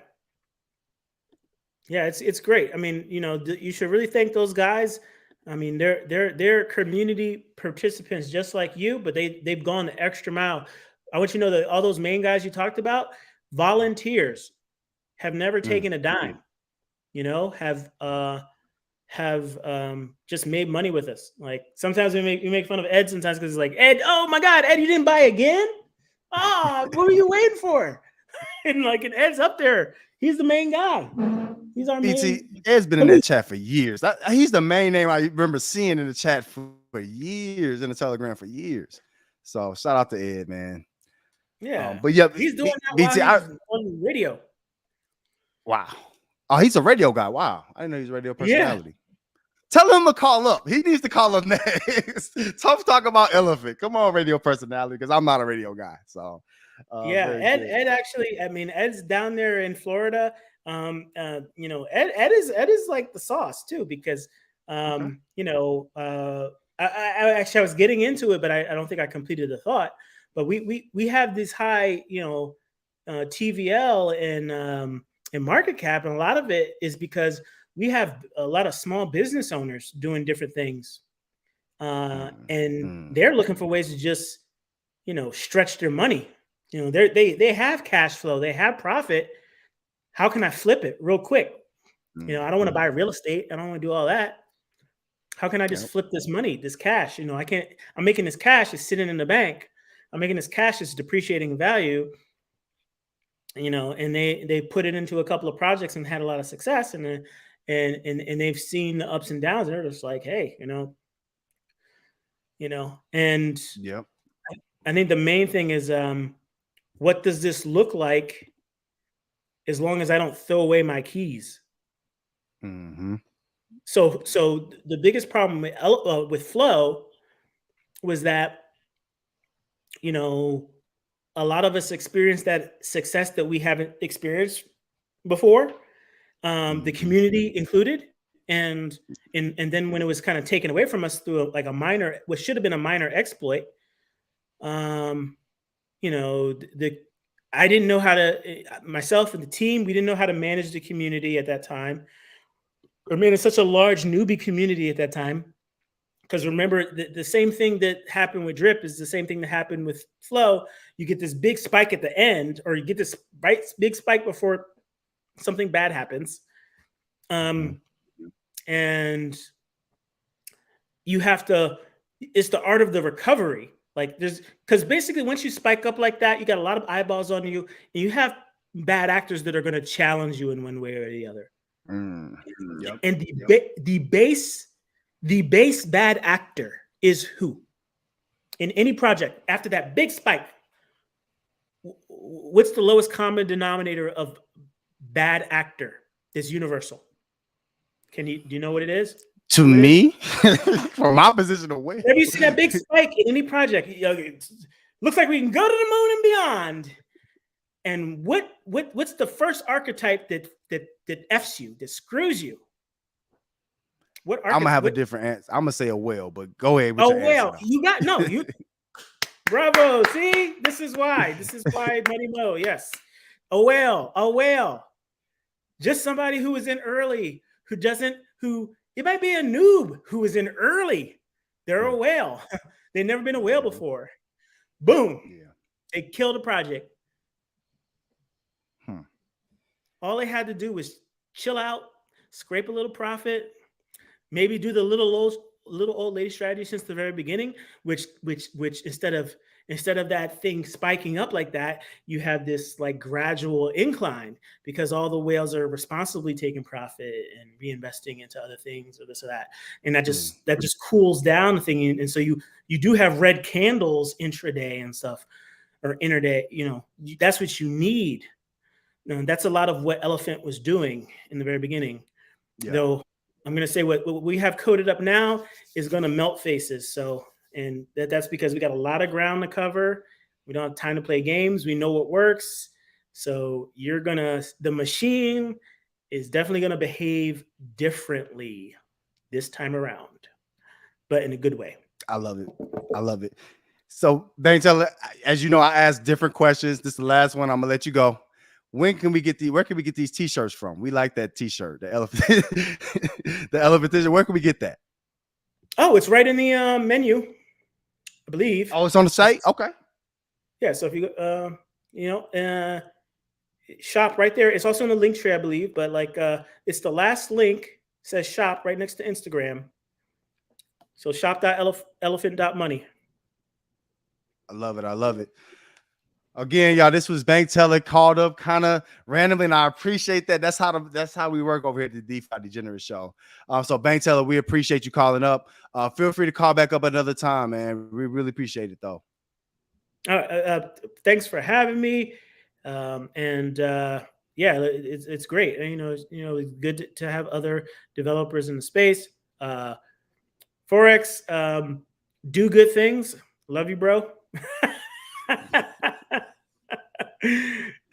Yeah, it's great. I mean, you should really thank those guys. I mean, they're community participants just like you, but they've gone the extra mile. I want you to know that all those main guys you talked about, volunteers, have never taken a dime. Have just made money with us. Like sometimes we make fun of Ed sometimes because it's like, Ed, oh my God, Ed, you didn't buy again? What were you waiting for? And Ed's up there. He's the main guy. He's our main. Ed's been in that chat for years. He's the main name I remember seeing in the chat for years, in the Telegram for years. So shout out to Ed, man. Yeah. But yeah, he's doing that BT, while he's on radio. Wow. Oh, he's a radio guy. Wow. I didn't know he's a radio personality. Yeah. Tell him to call up. He needs to call up next. Talk about Elephant. Come on, radio personality, because I'm not a radio guy. So yeah, Ed actually, I mean, Ed's down there in Florida. Ed is like the sauce too, because I was getting into it, but I don't think I completed the thought. But we have this high, TVL and market cap, and a lot of it is because we have a lot of small business owners doing different things, and they're looking for ways to just, stretch their money. They have cash flow, they have profit. How can I flip it real quick? I don't want to buy real estate. I don't want to do all that. How can I just flip this money, this cash? I'm making this cash, it's sitting in the bank. I'm making this cash, it's depreciating in value. And they put it into a couple of projects and had a lot of success, and they've seen the ups and downs, and they're just like, hey, and yep. I think the main thing is, what does this look like as long as I don't throw away my keys? Mm-hmm. So the biggest problem with Flow was that, a lot of us experienced that success that we haven't experienced before, the community included. And then when it was kind of taken away from us through what should have been a minor exploit, I didn't know how to, myself and the team, we didn't know how to manage the community at that time, or manage such a large newbie community at that time. Because remember, the same thing that happened with Drip is the same thing that happened with Flow. You get this big spike at the end, or you get this big spike before something bad happens. And you have to, it's the art of the recovery. Because basically once you spike up like that, you got a lot of eyeballs on you, and you have bad actors that are going to challenge you in one way or the other. Yep. And the base bad actor is who? In any project, after that big spike, what's the lowest common denominator of bad actor? Is universal. Do you know what it is? To me, from my position away. Have you seen that big spike in any project? Looks like we can go to the moon and beyond. And what's the first archetype that F's you, that screws you? What I'm gonna have a different answer. I'm gonna say a whale, but go ahead. With your answer. You got you. Bravo. See, this is why Money Mo. Yes, a whale. Just somebody who is in early, it might be a noob who is in early. They're a whale. They've never been a whale before. Boom. Yeah. They killed a project. All they had to do was chill out, scrape a little profit, maybe do the little old lady strategy since the very beginning, which instead of instead of that thing spiking up like that, you have this like gradual incline because all the whales are responsibly taking profit and reinvesting into other things or this or that, and that just cools down the thing. And so you do have red candles intraday and stuff, or interday. That's what you need. And that's a lot of what Elephant was doing in the very beginning. Yeah. Though I'm going to say what we have coded up now is going to melt faces. So, and that's because we got a lot of ground to cover. We don't have time to play games. We know what works. So the machine is definitely going to behave differently this time around, but in a good way. I love it. I love it. So, Bankteller, as you know, I asked different questions. This is the last one. I'm gonna let you go. Where can we get these t-shirts from? We like that t-shirt, the elephant, the elephant t-shirt. Where can we get that? Oh, it's right in the menu, I believe. Oh, it's on the site. Okay. Yeah. So if you shop right there. It's also in the link tree, I believe, but it's the last link. It says shop right next to Instagram. So shop.elephant.money. I love it. I love it. Again, y'all, this was Bankteller called up kind of randomly, and I appreciate that. That's how we work over here at the DeFi Degenerate Show. So Bankteller, we appreciate you calling up. Feel free to call back up another time, man. We really appreciate it, though. Thanks for having me. It's great. It's good to have other developers in the space. Forex, do good things. Love you, bro.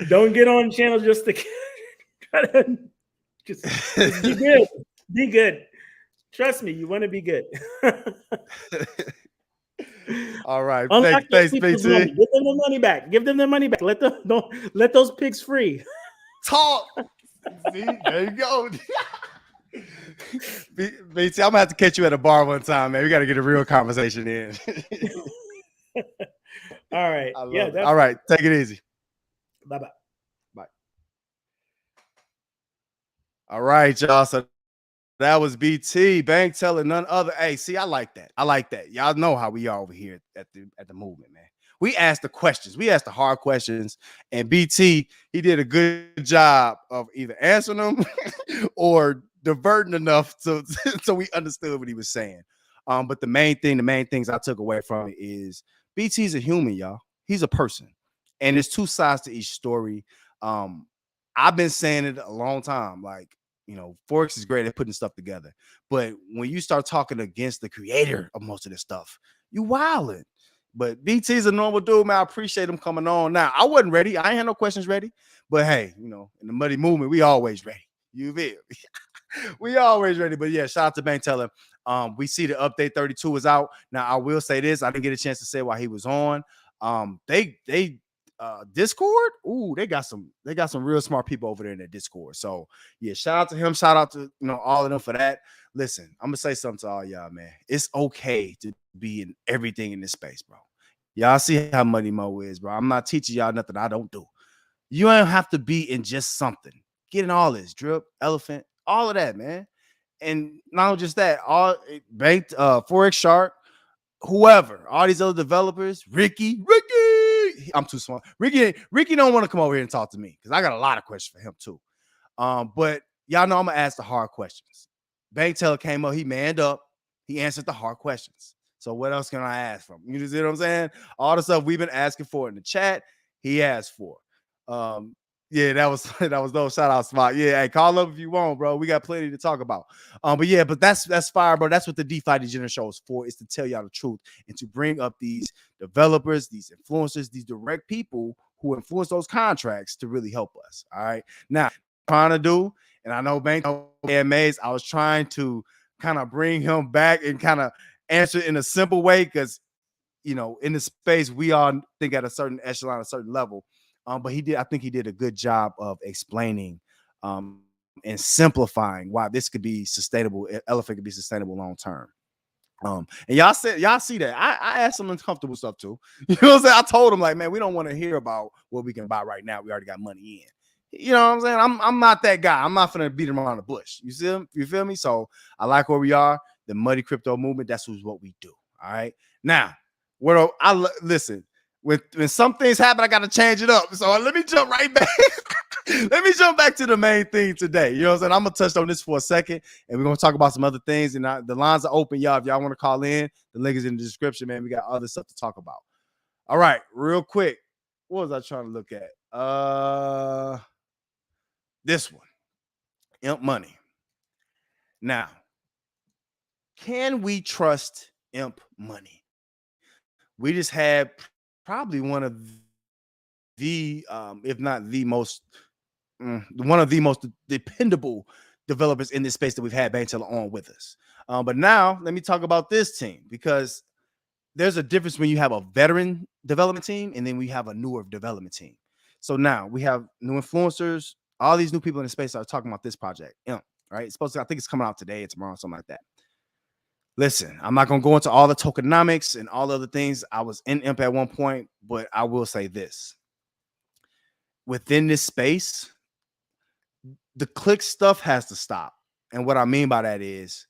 Don't get on channel just to try to just be good. Be good. Trust me, you want to be good. All right. Thanks, BT. Give them the money back. Give them their money back. Don't let those pigs free. Talk. See, there you go. BT, I'm gonna have to catch you at a bar one time, man. We got to get a real conversation in. All right. All right. Take it easy. Bye-bye. Bye. All right, y'all. So that was BT, Bankteller, none other. Hey, see, I like that. Y'all know how we are over here at the movement, man. We asked the questions. We asked the hard questions, and BT, he did a good job of either answering them or diverting enough so we understood what he was saying. But the main things I took away from it is BT's a human, y'all. He's a person, and there's two sides to each story. I've been saying it a long time, like, Forex is great at putting stuff together, but when you start talking against the creator of most of this stuff, you wildin'. But BT's a normal dude, man. I appreciate him coming on. Now, I wasn't ready. I ain't had no questions ready, but hey, in the Muddy Movement, we always ready. You feel? We always ready. But yeah, shout out to Bankteller. We see the update 32 is out. Now, I will say this. I didn't get a chance to say while he was on. They Discord. Ooh, they got some real smart people over there in their Discord. So yeah, shout out to him. Shout out to all of them for that. Listen, I'm gonna say something to all y'all, man. It's okay to be in everything in this space, bro. Y'all see how Money Mo is, bro. I'm not teaching y'all nothing I don't do. You don't have to be in just something. Get in all this drip, elephant, all of that, man. And not just that, all banked Forex Shark, whoever, all these other developers, Ricky, I'm too small. Ricky don't want to come over here and talk to me because I got a lot of questions for him too. But y'all know I'm gonna ask the hard questions. Bankteller came up, he manned up, he answered the hard questions. So what else can I ask from? You see what I'm saying? All the stuff we've been asking for in the chat, he asked for. Yeah, that was those shout out spot. Yeah, hey, call up if you want, bro. We got plenty to talk about. But that's fire, bro. That's what the DeFi Degenerate Show is for, is to tell y'all the truth and to bring up these developers, these influencers, these direct people who influence those contracts to really help us. All right. Now, trying to do, and I know Bank AMAs, I was trying to kind of bring him back and kind of answer in a simple way because in the space we all think at a certain echelon, a certain level. But I think he did a good job of explaining and simplifying why this could be sustainable. Elephant could be sustainable long term. And y'all see that. I asked some uncomfortable stuff too. You know what I'm saying? I told him, like, man, we don't want to hear about what we can buy right now. We already got money in. You know what I'm saying? I'm not that guy. I'm not gonna beat him around the bush. You feel me? So I like where we are. The Muddy Crypto Movement. That's what we do. All right. Now, listen. when some things happen, I got to change it up. So let me jump right back. Let me jump back to the main thing today. You know what I'm saying? I'm going to touch on this for a second, and we're going to talk about some other things. And the lines are open, y'all. If y'all want to call in, the link is in the description, man. We got other stuff to talk about. All right, real quick. What was I trying to look at? This one. Imp money. Now, can we trust imp money? We just had probably one of the, if not the most, one of the most dependable developers in this space that we've had Bankteller on with us. But now let me talk about this team, because there's a difference when you have a veteran development team and then we have a newer development team. So now we have new influencers, all these new people in the space are talking about this project. Right? It's supposed to, I think it's coming out today or tomorrow, something like that. Listen, I'm not going to go into all the tokenomics and all the other things. I was in Imp at one point, but I will say this. Within this space, the click stuff has to stop. And what I mean by that is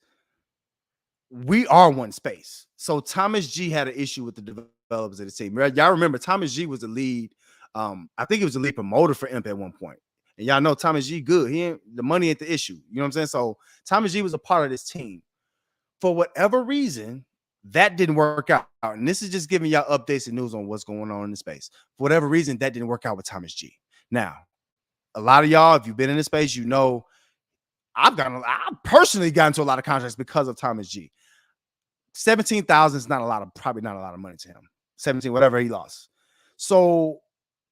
we are one space. So Thomas G had an issue with the developers of the team. Y'all remember Thomas G was the lead. I think he was the lead promoter for Imp at one point. And y'all know Thomas G good. The money ain't the issue. You know what I'm saying? So Thomas G was a part of this team. For whatever reason, that didn't work out. And this is just giving y'all updates and news on what's going on in the space. For whatever reason, that didn't work out with Thomas G. Now, a lot of y'all, if you've been in the space, you know I personally got into a lot of contracts because of Thomas G. 17,000 is probably not a lot of money to him. 17, whatever he lost. So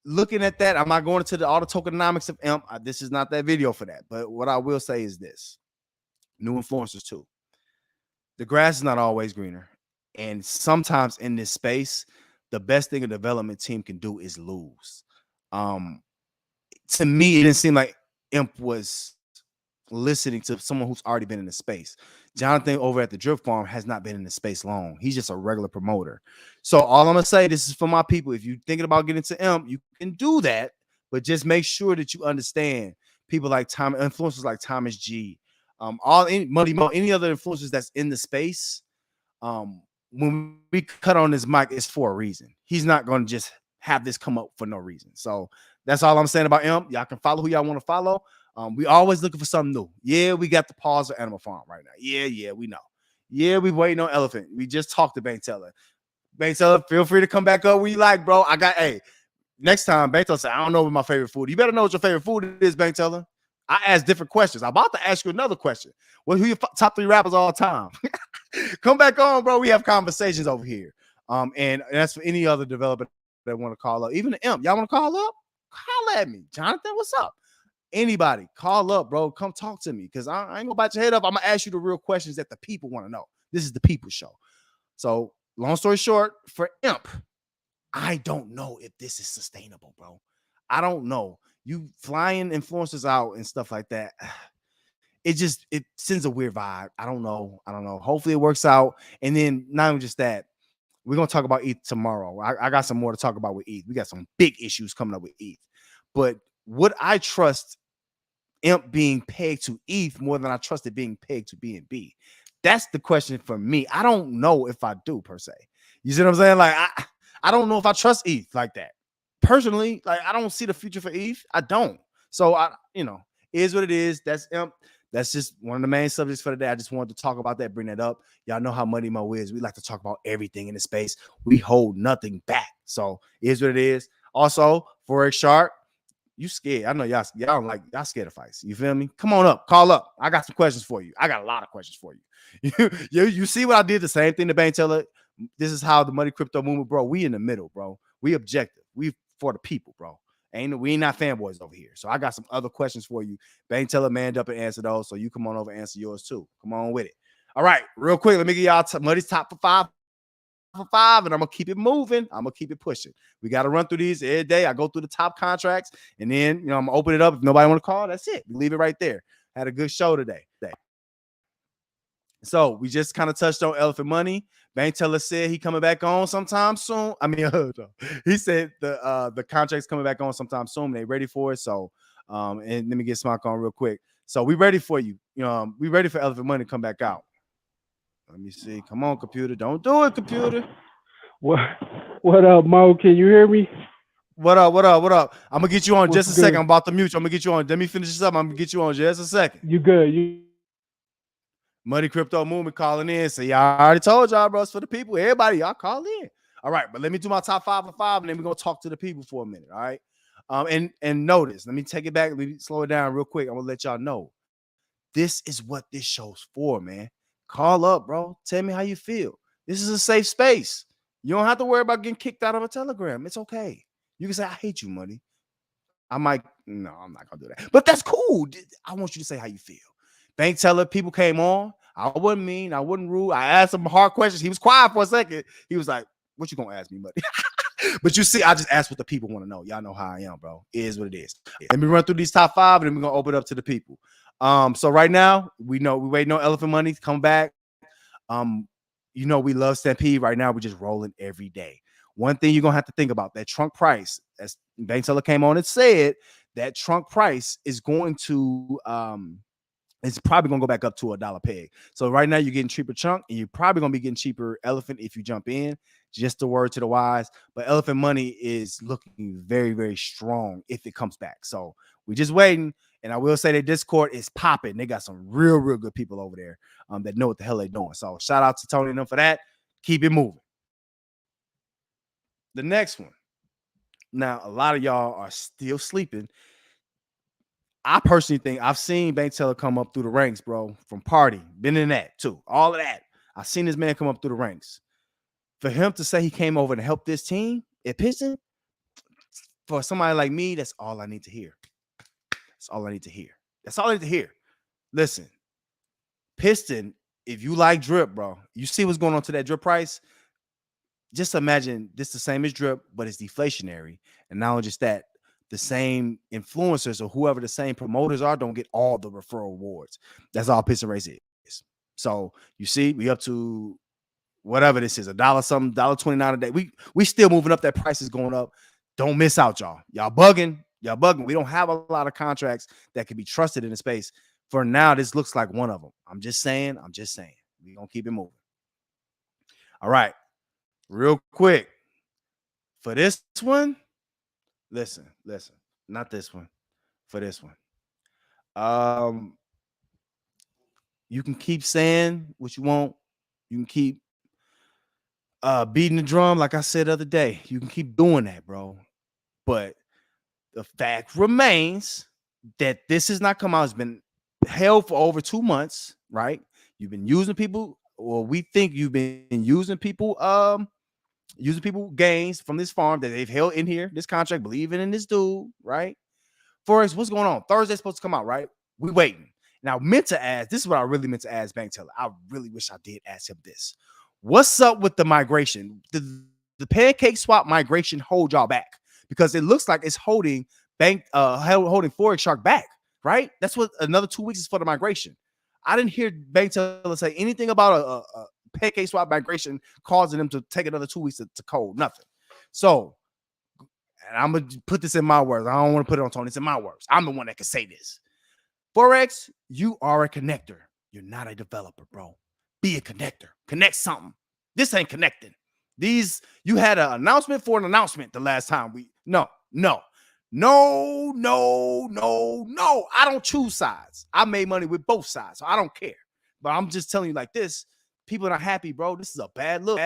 looking at that, I'm not going into all the tokenomics of Imp. This is not that video for that. But what I will say is this. New influencers too. The grass is not always greener. And sometimes in this space, the best thing a development team can do is lose. To me, it didn't seem like Imp was listening to someone who's already been in the space. Jonathan over at the Drip Farm has not been in the space long. He's just a regular promoter. So all I'm going to say, this is for my people. If you're thinking about getting to Imp, you can do that, but just make sure that you understand people like influencers like Thomas G, any other influencers that's in the space. When we cut on this mic, it's for a reason. He's not going to just have this come up for no reason. So that's all I'm saying about Imp. Y'all can follow who y'all want to follow. We always looking for something new. Yeah, we got the pause of Animal Farm right now. Yeah, we know. Yeah, we waiting on Elephant. We just talked to Bankteller. Bankteller, feel free to come back up when you like, bro. Next time, Bankteller said, I don't know what my favorite food is. You better know what your favorite food is, Bankteller. I ask different questions. I'm about to ask you another question. Who your top 3 rappers all the time? Come back on, bro. We have conversations over here. And that's for any other developer that want to call up. Even the Imp. Y'all want to call up? Call at me. Jonathan, what's up? Anybody, call up, bro. Come talk to me, because I ain't gonna bite your head up. I'm gonna ask you the real questions that the people want to know. This is the people show. So, long story short, for Imp, I don't know if this is sustainable, bro. I don't know. You flying influencers out and stuff like that. It sends a weird vibe. I don't know. Hopefully it works out. And then not even just that, we're gonna talk about ETH tomorrow. I got some more to talk about with ETH. We got some big issues coming up with ETH. But would I trust Imp being pegged to ETH more than I trust it being pegged to BNB? That's the question for me. I don't know if I do, per se. You see what I'm saying? Like, I don't know if I trust ETH like that. Personally, like, I don't see the future for ETH. I don't. So, it is what it is. That's Imp. That's just one of the main subjects for the day. I just wanted to talk about that, bring that up. Y'all know how Money Mo is. We like to talk about everything in the space. We hold nothing back. So, it is what it is. Also, Forex Shark, you scared. I know y'all scared of fights. You feel me? Come on up. Call up. I got some questions for you. I got a lot of questions for you. You see what I did? The same thing to Bankteller. This is how the money crypto movement, bro. We in the middle, bro. We objective. We for the people, bro. We ain't not fanboys over here. So I got some other questions for you. Bankteller manned up and answered those. So you come on over and answer yours too. Come on with it. All right, real quick. Let me get y'all Muddy's top for 5. And I'm gonna keep it moving. I'm gonna keep it pushing. We got to run through these every day. I go through the top contracts, and then I'm gonna open it up. If nobody want to call, that's it. We leave it right there. Had a good show today. So we just kind of touched on Elephant Money. Bankteller said he coming back on sometime soon. I mean, he said the contract's coming back on sometime soon. They ready for it. So and let me get Smock on real quick. So we ready for you. We ready for Elephant Money to come back out. Let me see. Come on, computer. Don't do it, computer. What what up, Mo? Can you hear me? What up? What up? What up? I'm gonna get you on What's just a second. good? I'm about to mute you. I'm gonna get you on. Let me finish this up. I'm gonna get you on just a second. You good? You Muddy Crypto Movement calling in. So y'all already told y'all, bro. It's for the people. Everybody, y'all call in. All right, but let me do my top 5 of 5, and then we're gonna talk to the people for a minute. All right. And notice, let me take it back. Let me slow it down real quick. I'm gonna let y'all know. This is what this show's for, man. Call up, bro. Tell me how you feel. This is a safe space. You don't have to worry about getting kicked out of a Telegram. It's okay. You can say, I hate you, Money. I might, no, I'm not gonna do that. But that's cool. I want you to say how you feel. Bankteller, people came on. I wasn't mean. I wasn't rude. I asked him hard questions. He was quiet for a second. He was like, what you gonna ask me, buddy? But you see, I just asked what the people want to know. Y'all know how I am, bro. It is what it is. Let me run through these top 5, and then we're gonna open it up to the people. So right now, we waiting on Elephant Money to come back. We love Stampede. Right now, we're just rolling every day. One thing you're gonna have to think about, that trunk price, as Bankteller came on and said, that trunk price is going to it's probably gonna go back up to $1 peg. So right now you're getting cheaper chunk, and you're probably gonna be getting cheaper elephant if you jump in. Just a word to the wise. But Elephant Money is looking very, very strong if it comes back. So we're just waiting. And I will say that Discord is popping. They got some real, real good people over there that know what the hell they're doing. So shout out to Tony and them for that. Keep it moving. The next one. Now, a lot of y'all are still sleeping. I personally think I've seen Bankteller come up through the ranks, bro, from Party. Been in that too. All of that. I've seen this man come up through the ranks. For him to say he came over to help this team at Piston, for somebody like me, that's all I need to hear. That's all I need to hear. That's all I need to hear. Listen, Piston, if you like drip, bro, you see what's going on to that drip price. Just imagine this the same as drip, but it's deflationary. And not only just that, the same influencers or whoever the same promoters are don't get all the referral rewards. That's all Piston Race is. So you see, we up to whatever this is, $1 something, $1.29 a day. We still moving up. That price is going up. Don't miss out, y'all. Y'all bugging. Y'all bugging. We don't have a lot of contracts that can be trusted in the space. For now, this looks like one of them. I'm just saying. We're gonna keep it moving. All right. Real quick. For this one, listen. Not this one. For this one. You can keep saying what you want. You can keep beating the drum, like I said the other day. You can keep doing that, bro. But the fact remains that this has not come out. It's been held for over 2 months, right? You've been using people, or we think you've been using people gains from this farm that they've held in here, this contract, believing in this dude, right? Forex, what's going on? Thursday's supposed to come out, right? We waiting. Now, meant to ask, this is what I really meant to ask Bankteller. I really wish I did ask him this. What's up with the migration? The pancake swap migration hold y'all back? Because it looks like it's holding holding Forex Shark back, right? That's what another 2 weeks is for the migration. I didn't hear Bankteller say anything about a pancake swap migration causing them to take another 2 weeks to code. Nothing. So, and I'm gonna put this in my words. I don't want to put it on Tony. It's in my words. I'm the one that can say this. Forex, you are a connector. You're not a developer, bro. Be a connector. Connect something. This ain't connecting. You had an announcement for an announcement the last time no. I don't choose sides. I made money with both sides, so I don't care. But I'm just telling you like this. People are not happy, bro. This is a bad look.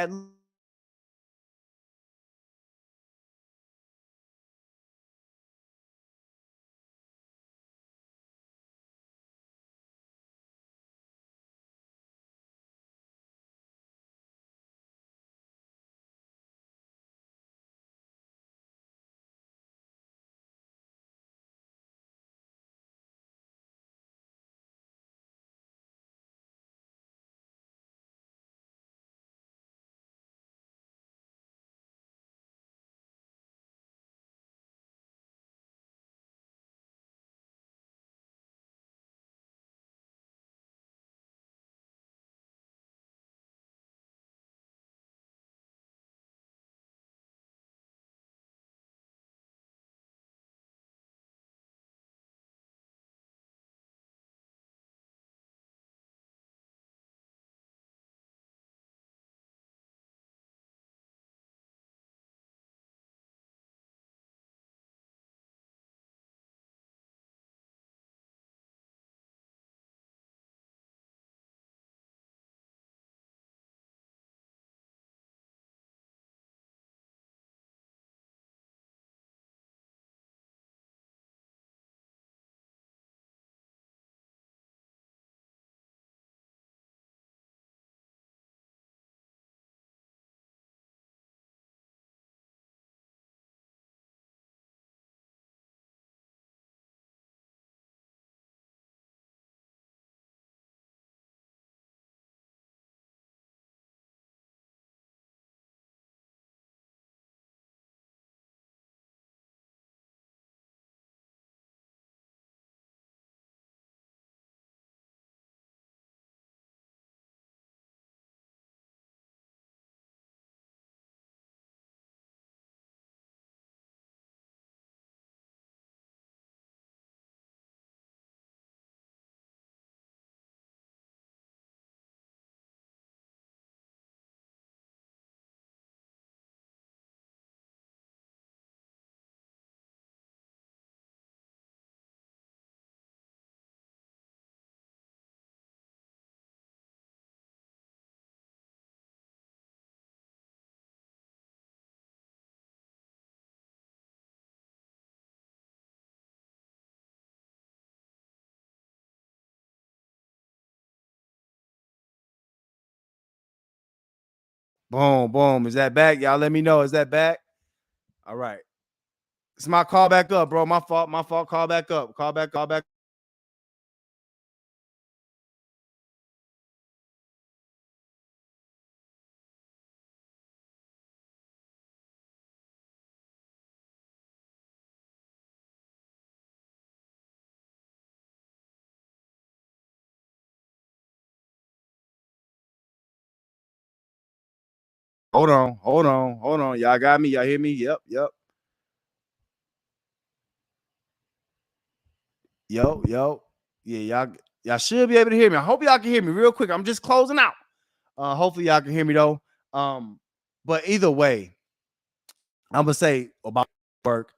Boom, boom. Is that back? Y'all let me know. Is that back? All right. It's my call back up, bro. My fault. My fault. Call back up. Call back. Call back. Hold on. Hold on. Hold on. Y'all got me. Y'all hear me? Yep. Yep. Yo. Yeah, y'all should be able to hear me. I hope y'all can hear me real quick. I'm just closing out. Hopefully y'all can hear me though. But either way, I'm gonna say about work,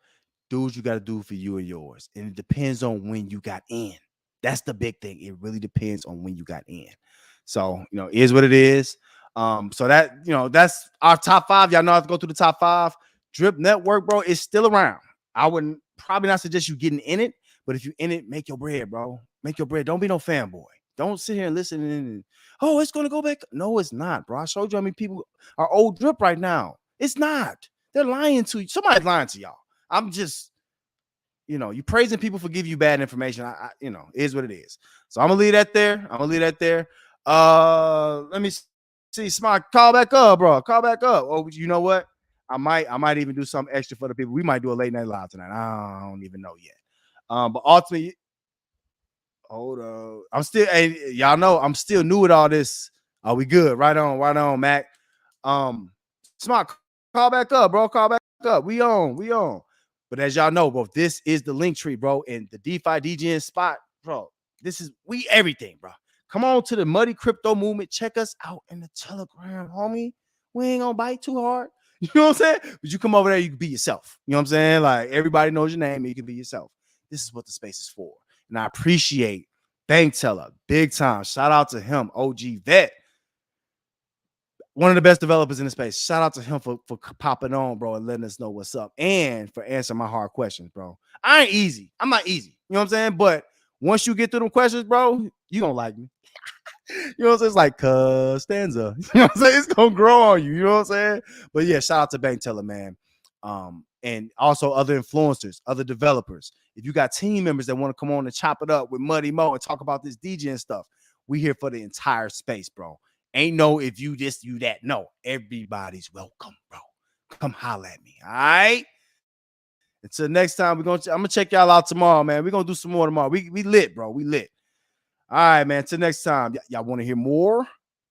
do what you got to do for you and yours, and it depends on when you got in. That's the big thing. It really depends on when you got in. So it is what it is. So that that's our top 5. Y'all know I have to go through the top 5. Drip Network, bro, is still around. I wouldn't probably not suggest you getting in it, but if you in it, make your bread, bro. Make your bread. Don't be no fanboy. Don't sit here and listen and it's gonna go back. No, it's not, bro. I showed you how many people are old drip right now. It's not. They're lying to you. Somebody's lying to y'all. I'm just, you praising people for giving you bad information. I is what it is. So I'm gonna leave that there. Let me see. Smart, call back up, bro. Call back up. Oh, you know what? I might even do something extra for the people. We might do a late night live tonight. I don't even know yet. But ultimately, hold on. Y'all know I'm still new at all this. Are we good? Right on, Mac. Smart, call back up, bro. Call back up. We on. But as y'all know, bro, this is the link tree, bro, and the DeFi degen spot, bro. This is we everything, bro. Come on to the Muddy Crypto Movement. Check us out in the Telegram, homie. We ain't gonna bite too hard. You know what I'm saying? But you come over there, you can be yourself. You know what I'm saying? Like everybody knows your name, and you can be yourself. This is what the space is for. And I appreciate Bankteller, big time. Shout out to him, OG vet. One of the best developers in the space. Shout out to him for popping on, bro, and letting us know what's up and for answering my hard questions, bro. I ain't easy. I'm not easy. You know what I'm saying? But once you get through them questions, bro, you gonna like me. You know what I'm saying? It's like Costanza. You know what I'm saying? It's gonna grow on you. You know what I'm saying? But yeah, shout out to Bankteller, man. And also other influencers, other developers. If you got team members that want to come on and chop it up with Muddy Mo and talk about this DJ and stuff, we here for the entire space, bro. Ain't no if you this, you that. No, everybody's welcome, bro. Come holler at me. All right. Until next time, I'm gonna check y'all out tomorrow, man. We're gonna do some more tomorrow. We lit, bro. We lit. All right, man. Till next time. Y'all want to hear more?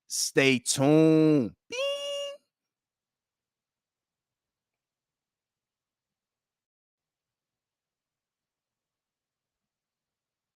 Stay tuned.